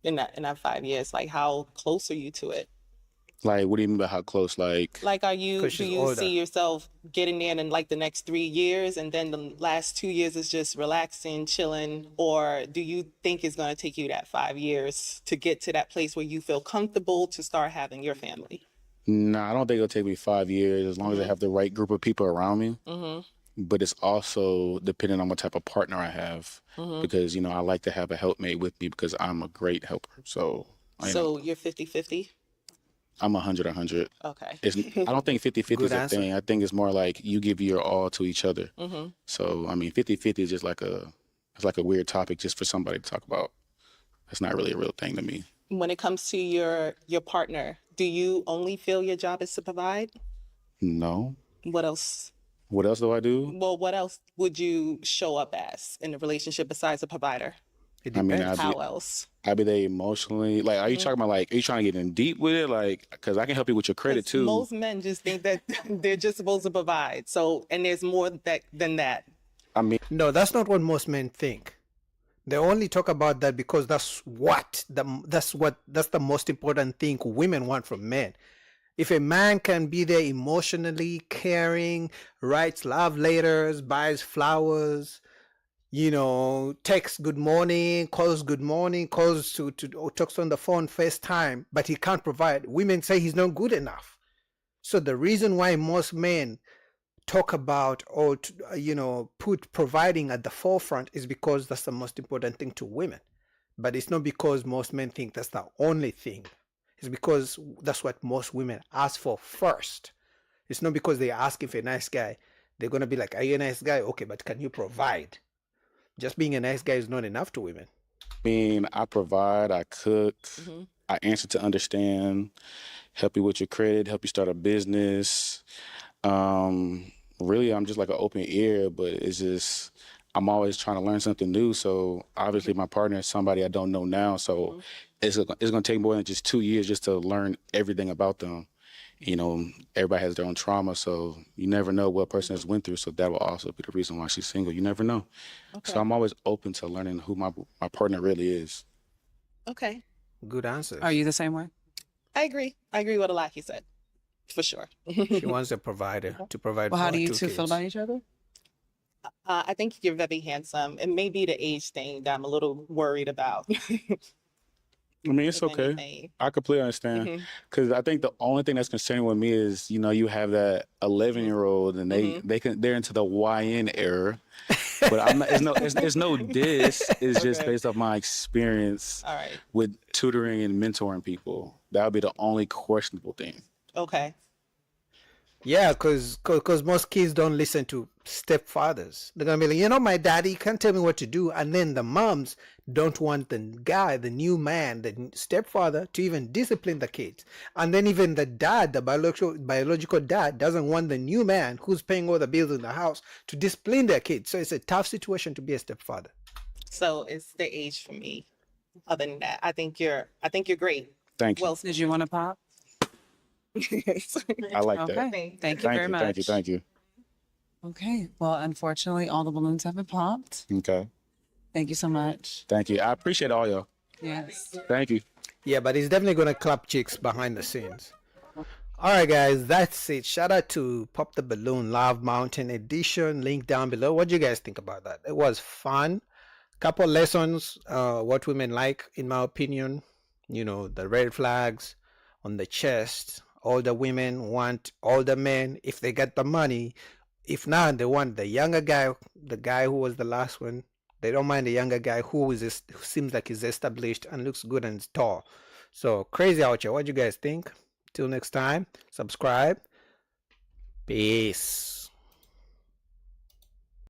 in that 5 years, like how close are you to it? Like, what do you mean by how close? Like, Like, do she's you older. see yourself getting there in like the next 3 years and then the last 2 years is just relaxing, chilling? Or do you think it's going to take you that 5 years to get to that place where you feel comfortable to start having your family? nah, I don't think it'll take me 5 years as long as I have the right group of people around me. Mm-hmm. But it's also depending on what type of partner I have, Mhm. because, you know, I like to have a helpmate with me because I'm a great helper. So, you know, So you're 50-50? I'm 100. Okay. I don't think 50-50 is Good a answer. thing. I think it's more like you give your all to each other. Mm-hmm. So, I mean, 50-50 is just it's like a weird topic just for somebody to talk about. It's not really a real thing to me. When it comes to your partner, do you only feel your job is to provide? No. What else? What else do I do? Well, what else would you show up as in a relationship besides a provider? It I mean, depends. How else? I'd be there emotionally. Like, are you talking about, like, are you trying to get in deep with it? Like, because I can help you with your credit 'Cause too. most men just think that they're just supposed to provide. So, and there's more than that. I mean, No, that's not what most men think. They only talk about that because that's the most important thing women want from men. If a man can be there emotionally, caring, writes love letters, buys flowers, you know, texts good morning, calls or talks on the phone, FaceTime, but he can't provide, women say he's not good enough. So the reason why most men talk about or put providing at the forefront is because that's the most important thing to women. But it's not because most men think that's the only thing. It's because that's what most women ask for first. It's not because they ask if a nice guy, they're going to be like, are you a nice guy? Okay, but can you provide? Just being a nice guy is not enough to women. I mean, I provide, I cook, I answer to understand, help you with your credit, help you start a business. Really, I'm just like an open ear, but it's just, I'm always trying to learn something new. So obviously my partner is somebody I don't know now. So it's going to take more than just 2 years just to learn everything about them. You know, everybody has their own trauma, so you never know what a person has went through. So that will also be the reason why she's single. You never know. Okay. So I'm always open to learning who my partner really is. Okay. Good answer. Are you the same way? I agree. I agree with a lot he said. For sure. She wants a provider to provide Well, for how do her you 2 two feel kids. about each other? I think you're very handsome. It may be the age thing that I'm a little worried about. I mean, it's If okay. anything. I completely understand. Mhm. Because I think the only thing that's concerning with me is, you know, you have that 11-year-old and they're into the YN era. But I'm not, it's no diss. It's just Okay. based off my experience All right. with tutoring and mentoring people. That would be the only questionable thing. Okay. Yeah, because most kids don't listen to stepfathers. They're going to be like, my daddy can't tell me what to do. And then the moms don't want the guy, the new man, the stepfather, to even discipline the kids. And then even the dad, the biological dad, doesn't want the new man who's paying all the bills in the house to discipline their kids. So it's a tough situation to be a stepfather. So it's the age for me. Other than that, I think you're great. Thank you. Well, Did you want to pop? I like that. Okay. Thank you very much. Thank you. Okay. Well, unfortunately, all the balloons have been popped. Okay. Thank you so much. Thank you. I appreciate all y'all. Yes. Thank you. Yeah, but he's definitely going to clap chicks behind the scenes. All right, guys, that's it. Shout out to Pop the Balloon Love Mountain Edition. Link down below. What do you guys think about that? It was fun. Couple lessons, what women like, in my opinion. The red flags on the chest. All the women want all the men if they get the money. If not, they want the younger guy, the guy who was the last one. They don't mind the younger guy who seems like he's established and looks good and is tall. So crazy out here. What do you guys think? Till next time, subscribe. Peace.